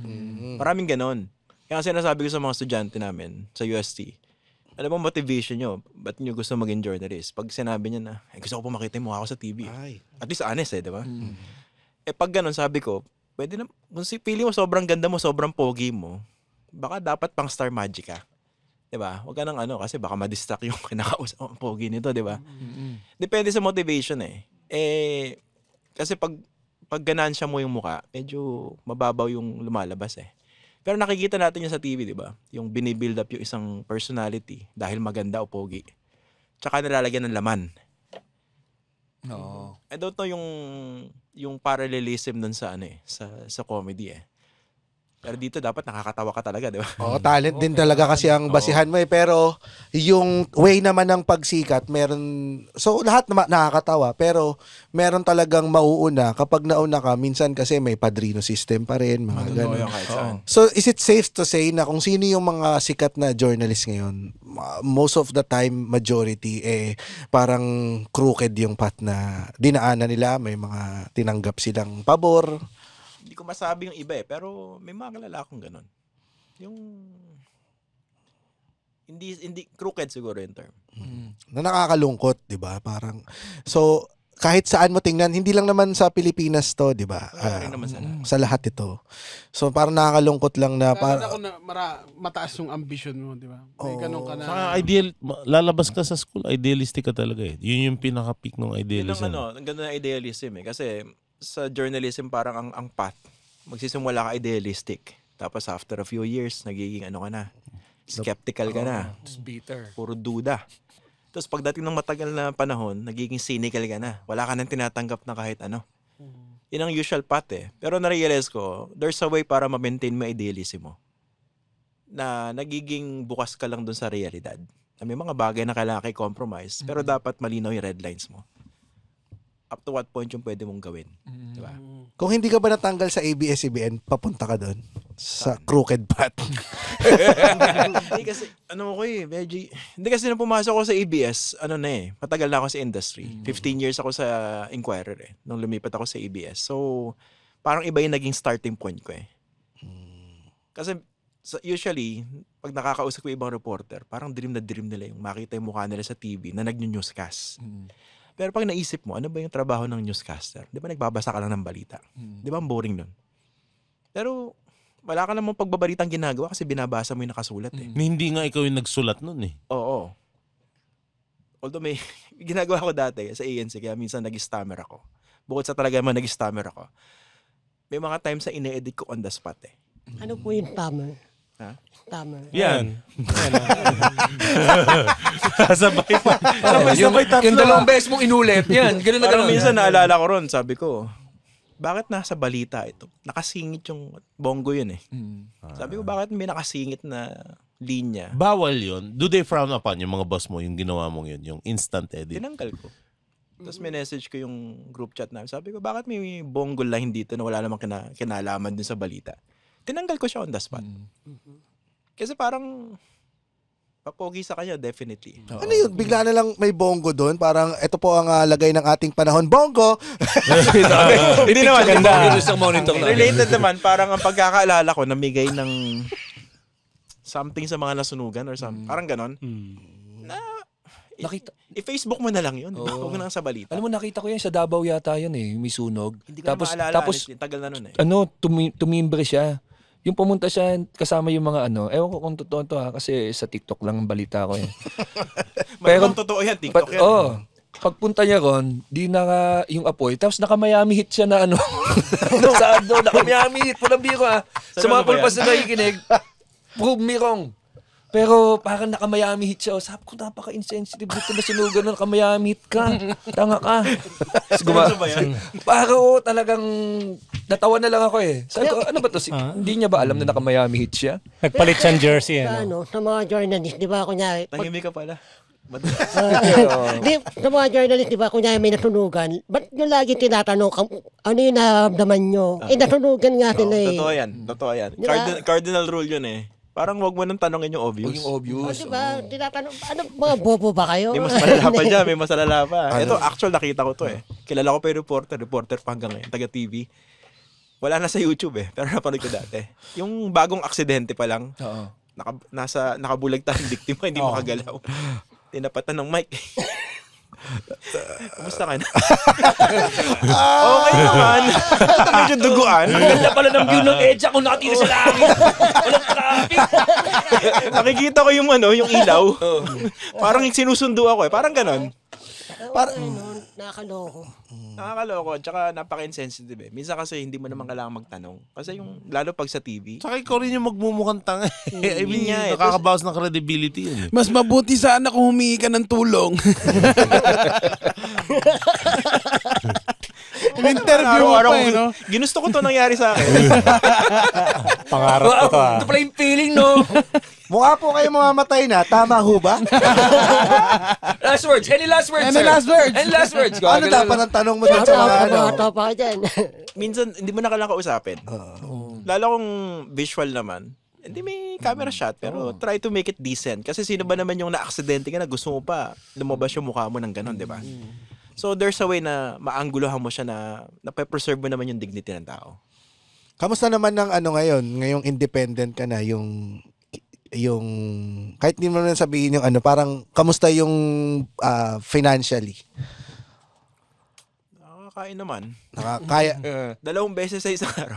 S1: Maraming ganon. Kaya sinasabi ko sa mga estudyante namin sa UST, ano bang motivation nyo? Ba't nyo gusto maging journalist? Pag sinabi niya na, gusto ko po makita yung mukha ko sa TV. At least honest di ba? Pag ganon, sabi ko, pwede na, kung pili mo sobrang ganda mo, sobrang pogi mo, baka dapat pang Star Magic ka. Di ba? Huwag ka nang kasi baka ma-distract yung kinakausap. Pogi nito, di ba? Depende sa motivation kasi pag ganansya mo yung mukha, medyo mababaw yung lumalabas Pero nakikita natin yan sa TV, di ba? Yung binibuild up yung isang personality dahil maganda o pogi. Tsaka nilalagyan ng laman.
S9: No.
S1: I don't know yung parallelism dun sa sa comedy Pero dito dapat nakakatawa ka talaga, di ba?
S2: Oo, talent din talaga kasi ang basihan mo Pero yung way naman ng pagsikat, so lahat naman nakakatawa, pero meron talagang mauuna. Kapag nauna ka, minsan kasi may padrino system pa rin, mga ganun. So is it safe to say na kung sino yung mga sikat na journalist ngayon, most of the time, majority, parang crooked yung path na dinaanan nila, may mga tinanggap silang pabor.
S1: Hindi ko masabi yung iba pero may mga kilala akong ganun. Yung hindi crooked siguro yung term.
S2: Na nakakalungkot, 'di ba? Parang so kahit saan mo tingnan, hindi lang naman sa Pilipinas 'to, 'di ba? Sa lahat ito. So parang nakakalungkot lang na
S8: ako na mataas yung ambition mo, 'di ba? May ganun ka na.
S3: Saka lalabas ka sa school, idealistic ka talaga Yun yung pinaka-peak ng idealism.
S1: Ang ganda ng idealism kasi sa journalism parang ang path, magsisimula ka idealistic. Tapos after a few years, nagiging ka na. Skeptical ka na.
S9: Bitter.
S1: Puro duda. Tapos pagdating ng matagal na panahon, nagiging cynical ka na. Wala ka nang tinatanggap na kahit ano. Yun ang usual path Pero na-realize ko, there's a way para ma-maintain mo idealism mo. Na nagiging bukas ka lang dun sa realidad. Na may mga bagay na kailangan i-compromise, pero dapat malinaw yung red lines mo. Up to what point yung pwede mong gawin. Diba?
S2: Kung hindi ka ba natanggal sa ABS-CBN, papunta ka doon sa crooked path.
S1: Hindi kasi, hindi kasi nung pumasok ako sa ABS, matagal na ako sa industry. 15 years ako sa Inquirer nung lumipat ako sa ABS. So, parang iba yung naging starting point ko Kasi, usually, pag nakakausap ko ibang reporter, parang dream nila yung makita yung mukha nila sa TV na nag-newscast. Pero pag naisip mo, ano ba yung trabaho ng newscaster? Di ba nagbabasa ka lang ng balita? Di ba ang boring nun? Pero wala ka namang pagbabalitang ginagawa kasi binabasa mo yung nakasulat
S3: Hindi nga ikaw yung nagsulat nun
S1: Oo. Although may ginagawa ko dati sa ANC, kaya minsan nag-stammer ako. Bukod sa talaga man nag-stammer ako, may mga times na ine-edit ko on the spot
S7: Ano po yung stammer?
S1: Ha?
S7: Stammer.
S3: Yan.
S5: Sabay yung dalawang beses mong inulit. Yan, ganun na
S1: Parang
S5: ganun.
S1: minsan naalala ko ron, sabi ko, bakit nasa balita ito? Nakasingit yung bongo yun Sabi ko, bakit may nakasingit na linya?
S3: Bawal yun. Do they frown upon yung mga boss mo, yung ginawa mong yun, yung instant edit?
S1: Tinanggal ko. Tapos may message ko yung group chat namin. Sabi ko, bakit may bongo line dito na wala namang kinalaman dun sa balita? Tinanggal ko siya on the spot. Kasi parang papogi sa kanya, definitely.
S2: Ano yun? Bigla na lang may bongo doon. Parang ito po ang lagay ng ating panahon. Bongo!
S1: Hindi naman.
S5: Monitor na.
S1: Related naman, parang ang pagkakaalala ko, namigay ng something sa mga nasunugan or something. Parang ganon. Na I-Facebook mo na lang yun.
S5: Oo.
S1: Huwag mo nang sa balita.
S5: Alam mo, nakita ko yan sa Davao yata yun eh. May sunog.
S1: Hindi ko
S5: tapos,
S1: na maalala.
S5: tapos
S1: Tagal na nun eh.
S5: tumimbre siya. Yung pumunta siya kasama yung mga ewan ko kung totoo to kasi sa TikTok lang ang balita ko eh.
S1: Pero totoo yan, TikTok yan.
S5: Pagpunta niya ron, yung apoy, tapos naka-Miami Heat siya na naka-Miami Heat, pulang biro Sa mga pulpas na nakikinig, prove me wrong. Pero parang naka-Miami Heat siya. Sabi ko, napaka-insensitive dito na sinugan na naka-Miami Heat ka. Tanga ka. Parang talagang natawa na lang ako eh. Sabi ko, ano ba to? Hindi niya ba alam na naka-Miami Heat siya?
S6: Nagpalit siyang jersey.
S7: Sa mga journalist, di ba, kunyari,
S1: Tahimik ka pala.
S7: sa mga journalist, di ba, kunyari may nasunugan, ba't nyo lagi tinatanong ano yung naramdaman nyo? Nasunugan nga sila eh.
S1: Totoo yan. Cardinal rule yun eh. Parang wag mo nang tanongin yung obvious.
S5: Yung obvious.
S7: Diba, tinatanong, mga bobo ba kayo?
S1: May mas malala pa dyan, may mas malala pa. Ito, actual nakita ko to eh. Kilala ko pa yung reporter pa hanggang ngayon, taga-TV. Wala na sa YouTube eh, pero napanood ko dati. Yung bagong aksidente pa lang, nakabulag tayong biktima, hindi makagalaw. Tinapatan ng mic. Kumusta ka na? Okay naman. Ito medyo duguan.
S5: Ang ganda pala ng view ng EDSA kung nakatira sa langit. Walang traffic.
S1: Nakikita ko yung ilaw. Parang sinusundo ako eh. Parang ganon.
S7: Nakakaloko.
S1: Nakakaloko. Tsaka napaka-insensitive eh. Minsan kasi hindi mo naman kailangan magtanong. Kasi lalo pag sa TV.
S3: Tsaka ikaw rin yung magmumukhang tanga. I mean,
S1: niya,
S3: nakakabawas ng credibility yun.
S8: Mas mabuti sana kung humingi ka ng tulong. Interview mo pa eh, no?
S1: Ginusto ko to nangyari sa akin.
S6: Pangarap ko to
S5: Ito pala yung feeling, no?
S2: Mukha po kayo mamamatay na. Tama ho ba?
S5: Last words. Any last words,
S8: Any
S5: sir?
S8: last words?
S5: Any last words?
S2: Ano dapat ang tanong mo dun sa mga
S7: Topa ka dyan.
S1: Minsan, hindi mo na kailangan kausapin. Lalo kung visual naman. Hindi may camera shot, pero try to make it decent. Kasi sino ba naman yung na-aksidente ka na gusto mo pa lumabas yung mukha mo ng ganon, di ba? So there's a way na maangguluhan mo siya na preserve mo naman yung dignity ng tao.
S2: Kamusta naman ng ngayon? Ngayong independent ka na, yung kahit hindi mo na sabihin yung parang kamusta yung financially?
S1: Nakakain naman.
S2: Nakakaya.
S1: 2 beses sa isang araw.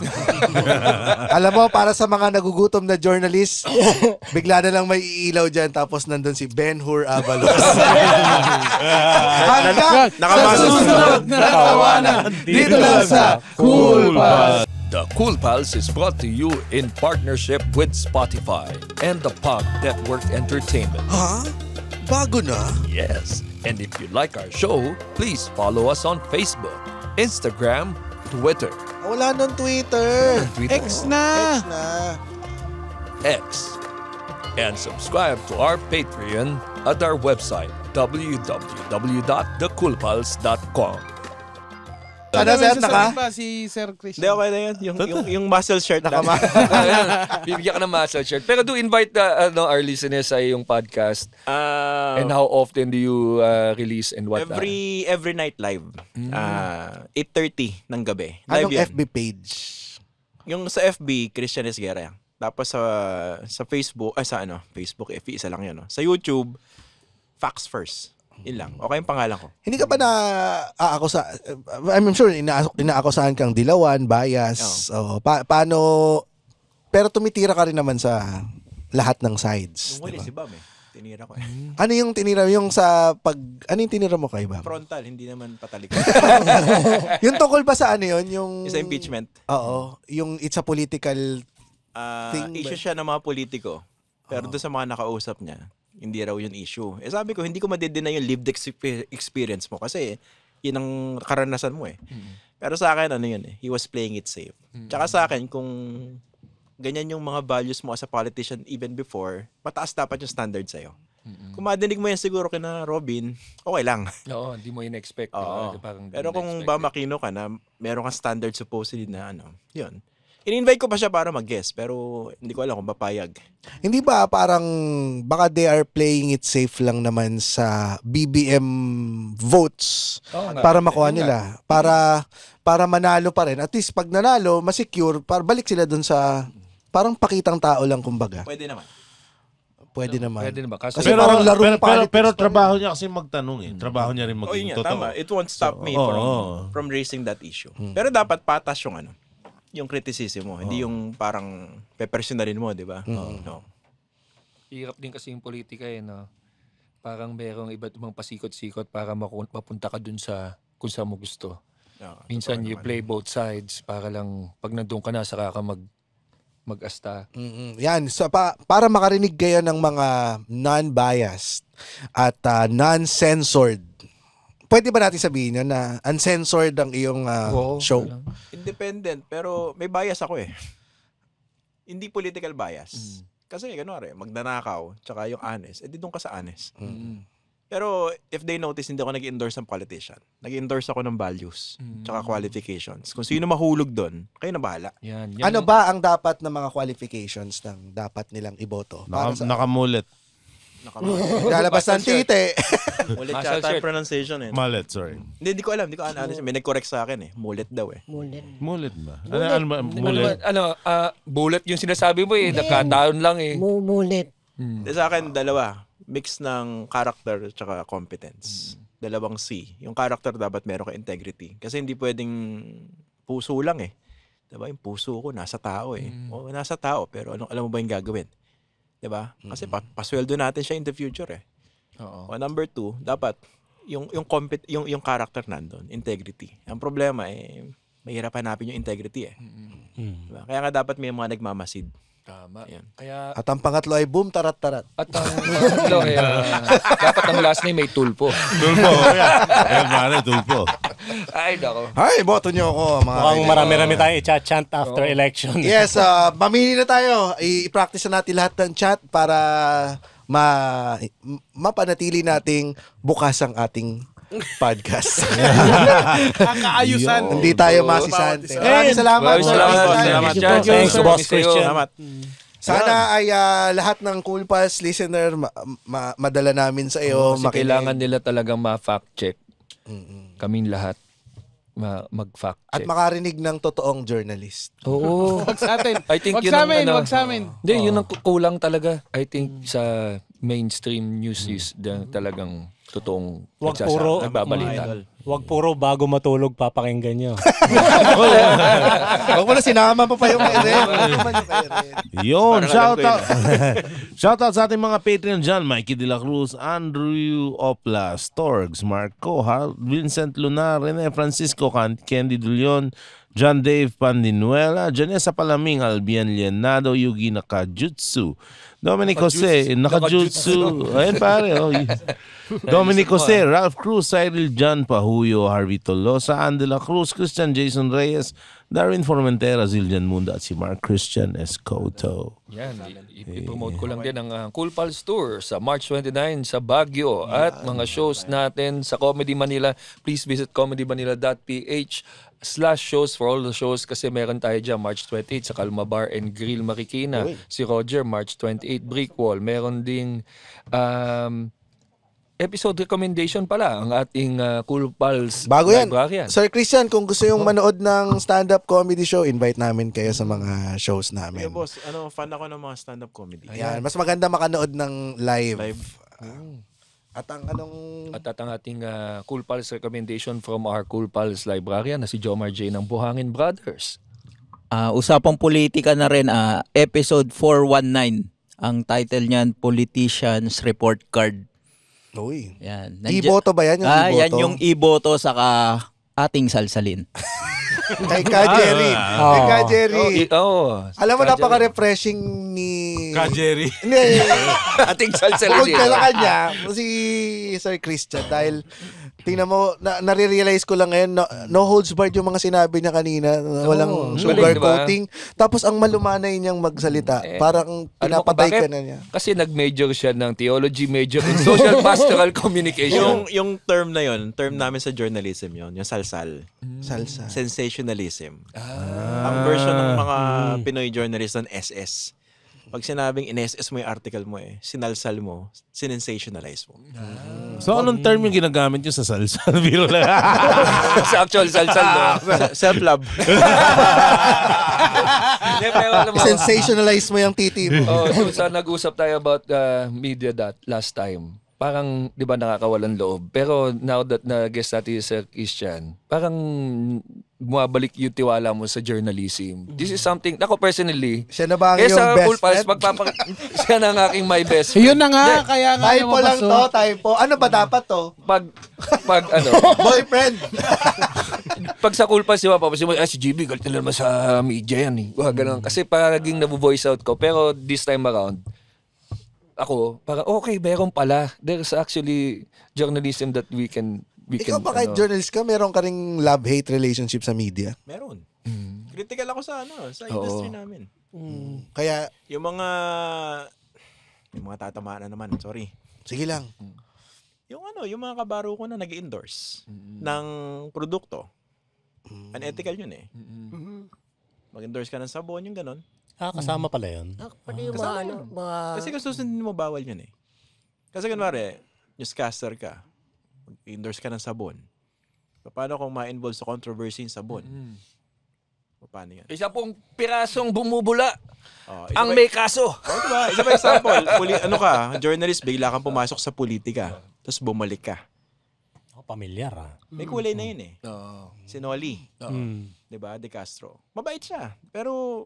S2: Alam mo, para sa mga nagugutom na journalist, bigla na lang may iilaw dyan tapos nandun si Ben-Hur Avalos.
S1: Nakamaso
S8: susunod na tawanan dito lang sa Cool Pals.
S5: The Cool Pals is brought to you in partnership with Spotify and the Pod Network Entertainment.
S2: Ha? Bago na?
S5: Yes. And if you like our show, please follow us on Facebook, Instagram, Twitter.
S2: Wala nang Twitter.
S8: X na.
S5: X. And subscribe to our Patreon at our website, www.thecoolpals.com.
S2: Ano, sir?
S8: Si Sir Chris.
S1: Hindi, okay na yun. Yung muscle shirt.
S5: Bibigyan ka ng muscle shirt. Pero do invite our listeners sa iyong podcast. And how often do you release and what?
S1: Every night live. 8:30 ng gabi. Live
S2: Anong
S1: yan.
S2: FB page?
S1: Yung sa FB, Christian Esguerra. Tapos sa Facebook, Facebook, FB, isa lang yun. No? Sa YouTube, Facts First. Yun lang. Okay yung pangalan ko.
S2: Hindi ka ba na-aakusa? I'm sure inaakusahan kang dilawan, bias. Paano? Pero tumitira ka rin naman sa lahat ng sides.
S1: Yung huli si Bam tinira ko
S2: Ano yung tinira? Yung ano yung tinira mo kay Bam?
S1: Frontal, hindi naman patalikod.
S2: Yung tungkol ba sa yung...
S1: Sa impeachment.
S2: Oo. Yung it's a political thing.
S1: Issue siya ng mga politiko. Pero doon sa mga nakausap niya, hindi raw yung issue. Sabi ko, hindi ko madideny yung lived experience mo kasi yun ang karanasan mo eh. Pero sa akin, he was playing it safe. Tsaka sa akin, kung ganyan yung mga values mo as a politician even before, mataas dapat yung standard sa'yo. Kung madinig mo yan siguro kina Robin, okay lang.
S5: Oo, hindi mo in-expect.
S1: Pero kung ba makino ka na meron kang standard supposedly na yun. In-invite ko pa siya para mag-guest, pero hindi ko alam kung papayag.
S2: Hindi ba parang baka they are playing it safe lang naman sa BBM votes para makuha nila? Para manalo pa rin. At least pag nanalo, masecure, para balik sila dun sa parang pakitang tao lang kumbaga.
S1: Pwede naman.
S2: Pwede naman.
S5: Pwede naman. Kaso,
S2: Kasi parang larong politics
S3: pero
S2: pa rin.
S3: trabaho niya kasi magtanong eh. Trabaho niya rin
S1: Oh,
S3: maging
S1: yun nga,
S3: totoo.
S1: tama. It won't stop me from raising that issue.
S2: Hmm.
S1: Pero dapat patas yung criticism mo. Hindi yung parang pepersonalin mo, di ba? No.
S5: hirap din kasi yung politika no? Parang merong iba't ibang pasikot-sikot para mapunta ka dun sa kung saan mo gusto. Minsan you play both sides para lang pag nandun ka na saka ka mag-asta.
S2: Yan, so para makarinig kayo ng mga non-biased at non-censored. Pwede ba natin sabihin yun na uncensored ang iyong show?
S1: Independent, pero may bias ako eh. Hindi political bias. Kasi gano'n magnanakaw, tsaka yung honest, di doon ka sa honest. Pero if they notice, hindi ako nag-endorse ng politician. Nag-endorse ako ng values, tsaka qualifications. Kung sino mahulog doon, kayo na bahala.
S5: Yan.
S2: Ano ba ang dapat na mga qualifications ng dapat nilang iboto?
S3: Nakamulit.
S2: Lalabas ng tite.
S1: Mulit yata yung pronunciation eh.
S3: Mallet, sorry.
S1: Hindi ko alam. May nag-correct sa akin eh. Mulit daw eh.
S3: Mulit ba?
S5: Mulit. Bullet yung sinasabi mo eh. Nagkataon lang eh.
S7: Mulit.
S1: Sa akin, dalawa. Mix ng character at competence. Dalawang C. Yung character dapat meron ka integrity. Kasi hindi pwedeng puso lang eh. Diba? Yung puso ko nasa tao eh. O, nasa tao. Pero alam mo ba yung gagawin? Diba? Kasi pasweldo natin siya in the future eh. O, number 2, dapat yung character nandun, integrity. Ang problema eh, mahirap hanapin yung integrity eh. Diba? Kaya nga dapat may mga nagmamasid.
S5: Tama.
S1: Ayan.
S5: Kaya,
S2: At ang pangatlo ay boom, tarat-tarat.
S5: at ang pangatlo ay dapat ang last name may tulpo.
S3: Tulpo. Ayan, pare, tulpo.
S5: Ay, nako.
S2: Ay, boto nyo ako, mga
S6: Mukhang
S2: kaibigan.
S6: marami-rami tayo i-chant after election.
S2: Yes, mamili na tayo. I-practice na natin lahat ng chat para mapanatili nating bukas ang ating podcast.
S8: Ang kaayusan.
S2: Hindi tayo masisante. Maraming salamat.
S5: Salamat.
S6: Thanks, Boss Christian.
S1: Salamat.
S2: Sana ay lahat ng Cool Pals listener madala namin sa iyo.
S5: Kasi kailangan nila talagang ma-fact check. Kaming lahat mag-fact
S2: at
S5: check.
S2: makarinig ng totoong journalist.
S5: Oo.
S8: Wag sa atin.
S5: I think
S8: Wag
S5: yun
S8: sa
S5: ang
S8: amin, wag sa amin.
S5: Hindi, yun ang kulang talaga. I think sa mainstream news is talagang totoong
S6: Wag puro
S5: nagbabalita.
S6: Wag puro bago matulog papakinggan nyo.
S2: Huwag mo na sinama pa yung Eren.
S3: Yun, shoutout sa ating mga Patreon dyan. Mikey De La Cruz, Andrew Oplas, Torgs, Marco, Vincent Lunar, Rene Francisco, Candy Dulion, John Dave Pandinuela, Janessa Palaming, Albian Lienado, Yugi Nakajutsu, Dominic Jose, Nakajutsu, ayun pare, Dominic Jose, Ralph Cruz, Cyril John Pahuyo, Harvey Tolosa, Andela Cruz, Christian Jason Reyes, Darwin Formentera, Zillian Munda at si Mark Christian Escoto.
S5: Yan, i-promote ko lang din ang Cool Pals Tour sa March 29 sa Baguio at mga shows natin sa Comedy Manila. Please visit comedymanila.ph/shows for all the shows kasi meron tayo dyan March 28 sa Calma Bar and Grill Marikina. Si Roger, March 28 Brick Wall. Meron ding episode recommendation pala ang ating Cool Pals
S2: Bago yan.
S5: Librarian.
S2: Sir Christian, kung gusto yung manood ng stand-up comedy show, invite namin kayo sa mga shows namin.
S1: Yeah, boss, fan ako ng mga stand-up comedy.
S2: Ayan, mas maganda makanood ng live. At ang
S5: ating Cool Pals recommendation from our Cool Pals Librarian na si Jomar J ng Buhangin Brothers.
S11: Usapang politika na rin, episode 419. Ang title niyan, Politician's Report Card.
S2: Uy.
S11: Yan.
S2: Iboto ba yan? Yung iboto?
S11: Yan yung iboto saka ating salsalin.
S2: Kay Ka Jerry. Kay Ka Jerry. Alam mo, napaka-refreshing ni...
S3: Ka Jerry.
S2: Hindi.
S5: Ating salsalin.
S2: Bukod ka kanya, si Sir Christian. Dahil, tingnan mo, nare-realize ko lang ngayon, no holds barred yung mga sinabi niya kanina. Walang sugar coating. Tapos, ang malumanay niyang magsalita. Parang pinapatay ka na niya.
S5: Kasi nag-major siya ng theology, major in social pastoral communication.
S1: Yung term na yon, term namin sa journalism yon, yung salsal.
S2: Salsa.
S1: Sensationalism. Ang version ng mga Pinoy journalist ng SS. Pag sinabing in-SS mo yung article mo sinalsal mo, sinensationalize mo.
S3: So, anong term yung ginagamit nyo sa salsal? Biro lang.
S5: Sa actual salsal, no?
S1: Self-love.
S5: Hindi, pero alam mo,
S2: Sensationalize mo yung titi mo.
S5: so sa nag-usap tayo about media that last time, parang, di ba, nakakawalan loob. Pero now that na-guest natin si Christian, parang bumabalik yung tiwala mo sa journalism. This is something, ako personally,
S2: Siya na ba ang
S5: kaya
S2: yung
S5: sa
S2: best
S5: Cool Pals,
S2: friend?
S5: siya na ang aking my best friend.
S8: Yun na nga, kaya nga
S2: Typo lang to, typo. Ano ba dapat to?
S5: Pag ano,
S2: Boyfriend.
S5: pag sa Cool Pals, diba, si GB, galit na naman sa media yan. Ganun. Kasi paraging nabu-voice out ko. Pero this time around, ako, parang okay, meron pala. There's actually journalism that we can
S2: Ikaw ba kahit journalist ka, meron ka ring love-hate relationship sa media?
S1: Meron. Critical ako sa industry namin.
S2: Kaya,
S1: Yung mga tatamaan na naman, sorry.
S2: sige lang.
S1: Yung mga kabaro ko na nag-endorse ng produkto. Unethical yun eh. Mag-endorse ka ng sabon, yung ganon.
S6: Kasama pala yun.
S7: Pati yung mga...
S1: Kasi kung susundin mo, bawal yun eh. Kasi kunwari, newscaster ka, mag-endorse ka ng sabon. Paano kung ma-involve sa controversy yung sabon? Paano yan?
S5: Isa pong pirasong bumubula ang
S1: ba,
S5: may kaso.
S1: Diba? Isa pa example, journalist, bigla kang pumasok sa politika, tapos bumalik ka.
S6: Pamilyar
S1: May kulay na yun eh. Si Noli. Diba? De Castro. Mabait siya. Pero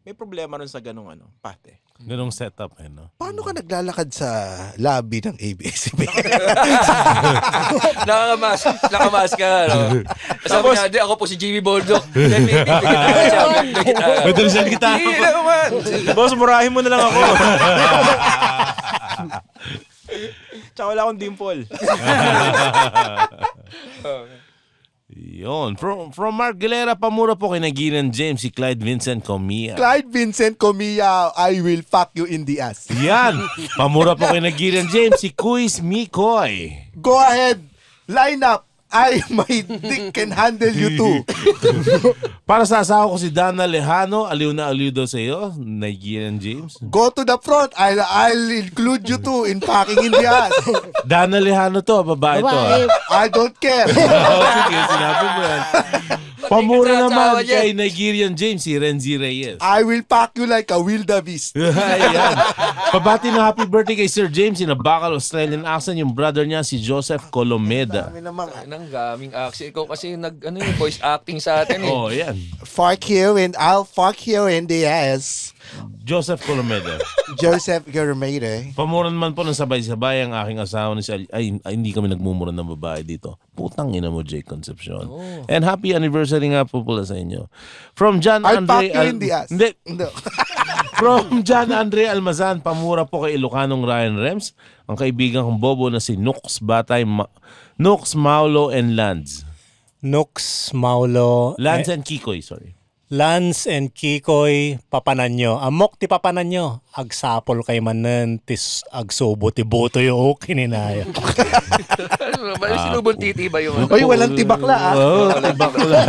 S1: may problema nun sa ganung pate.
S3: Ganong setup eh, no?
S2: Paano ka naglalakad sa lobby ng ABS-CBN?
S5: Nakamask ka, no? Sabi niya, di, ako po si Jimmy Boldock.
S3: Madali siyang kita.
S5: Hindi naman.
S1: Boss, murahin mo na lang ako. Tsaka wala akong dimple.
S3: Yun. From Mark Galera, pamura po kay Naginan James, si Clyde Vincent Comia.
S2: Clyde Vincent Comia, I will fuck you in the ass.
S3: Yan. Pamura po kay Naginan James, si Kuis Mikoy.
S2: Go ahead. Line up. My dick can handle you too.
S3: Para sa asawa ko si Dana Lejano, aliw na aliw daw sa iyo, Naginan James.
S2: Go to the front. I'll include you too in fucking in the ass.
S3: Dana Lejano to, babae to.
S2: I don't care.
S3: Sige, sinabi mo yan. Pamura naman kay Nigerian James, si Renzi Reyes.
S2: I will pack you like a wildebeest.
S3: Ayan. Pabati na happy birthday kay Sir James, in a bakal Australian accent, yung brother niya si Joseph Colomeda.
S5: Nang gaming accent. Ikaw kasi voice acting sa atin eh.
S3: Oh, yan.
S2: Fuck you and I'll fuck you in the ass.
S3: Joseph Colomeda.
S2: Joseph Colomeda.
S3: Pamura naman po ng sabay-sabay ang aking asawa ni si ay, hindi kami nagmumura ng babae dito. Putang ina mo, Jake Concepcion. And happy anniversary nga po pala sa inyo. From John
S2: I'll
S3: Andre...
S2: fuck you in the ass.
S3: Hindi.
S2: No.
S3: From John Andre Almazan, pamura po kay Ilocanong Ryan Rems, ang kaibigan kong bobo na si Nux Batay, Nux, Maulo, and Lance.
S6: Nux, Maulo...
S3: Lance and Kikoy, sorry.
S6: Lance and Kikoy, papananyo. Amok ti papananyo. Agsapol kay manen, tis agsubo ti boto yung kininaya.
S5: Sinubon titi ba yung...
S2: Oy, walang tibakla
S3: tibakla.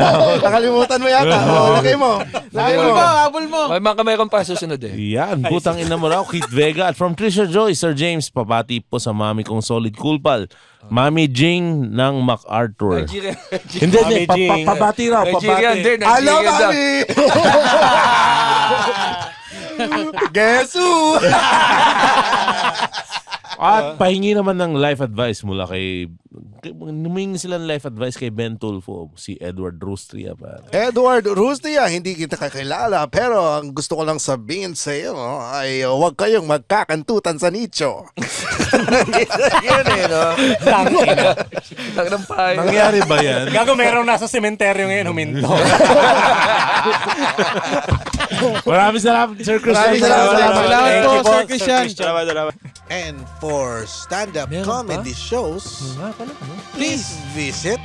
S2: Nakalimutan mo yata. Lagay mo.
S8: Habol mo.
S5: May mga mayroon pa susunod eh.
S3: Yan, butang ina mo raw, Keith Vega. At from Trisha Joy, Sir James, pabati po sa mami kong solid cool pal. Mami Jing ng MacArthur. Hindi, pabati raw, pabati.
S2: Hello, Mami! Guess who?
S3: At pahingi naman ng life advice mula kay humingi sila ng life advice kay Ben Tulfo, si Edward Rustria.
S2: Edward Rustria, hindi kita kakilala, pero ang gusto ko lang sabihin sa iyo ay huwag kayong magkakantutan sa nicho.
S5: Yan eh, no?
S3: Nangyari ba yan?
S6: Gago, meron nasa sementeryo ngayon, huminto.
S3: Maraming salamat, Sir Christian.
S8: Salamat po, Sir Christian.
S1: Salamat.
S2: And for stand-up comedy shows, please visit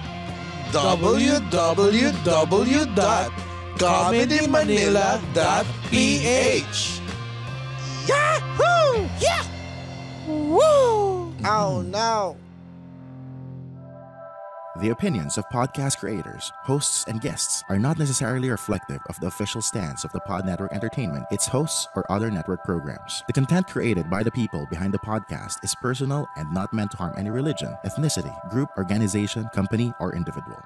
S2: www.comedymanila.ph. Yahoo! Yeah! Woo! Oh no!
S4: The opinions of podcast creators, hosts, and guests are not necessarily reflective of the official stance of the Pod Network Entertainment, its hosts, or other network programs. The content created by the people behind the podcast is personal and not meant to harm any religion, ethnicity, group, organization, company, or individual.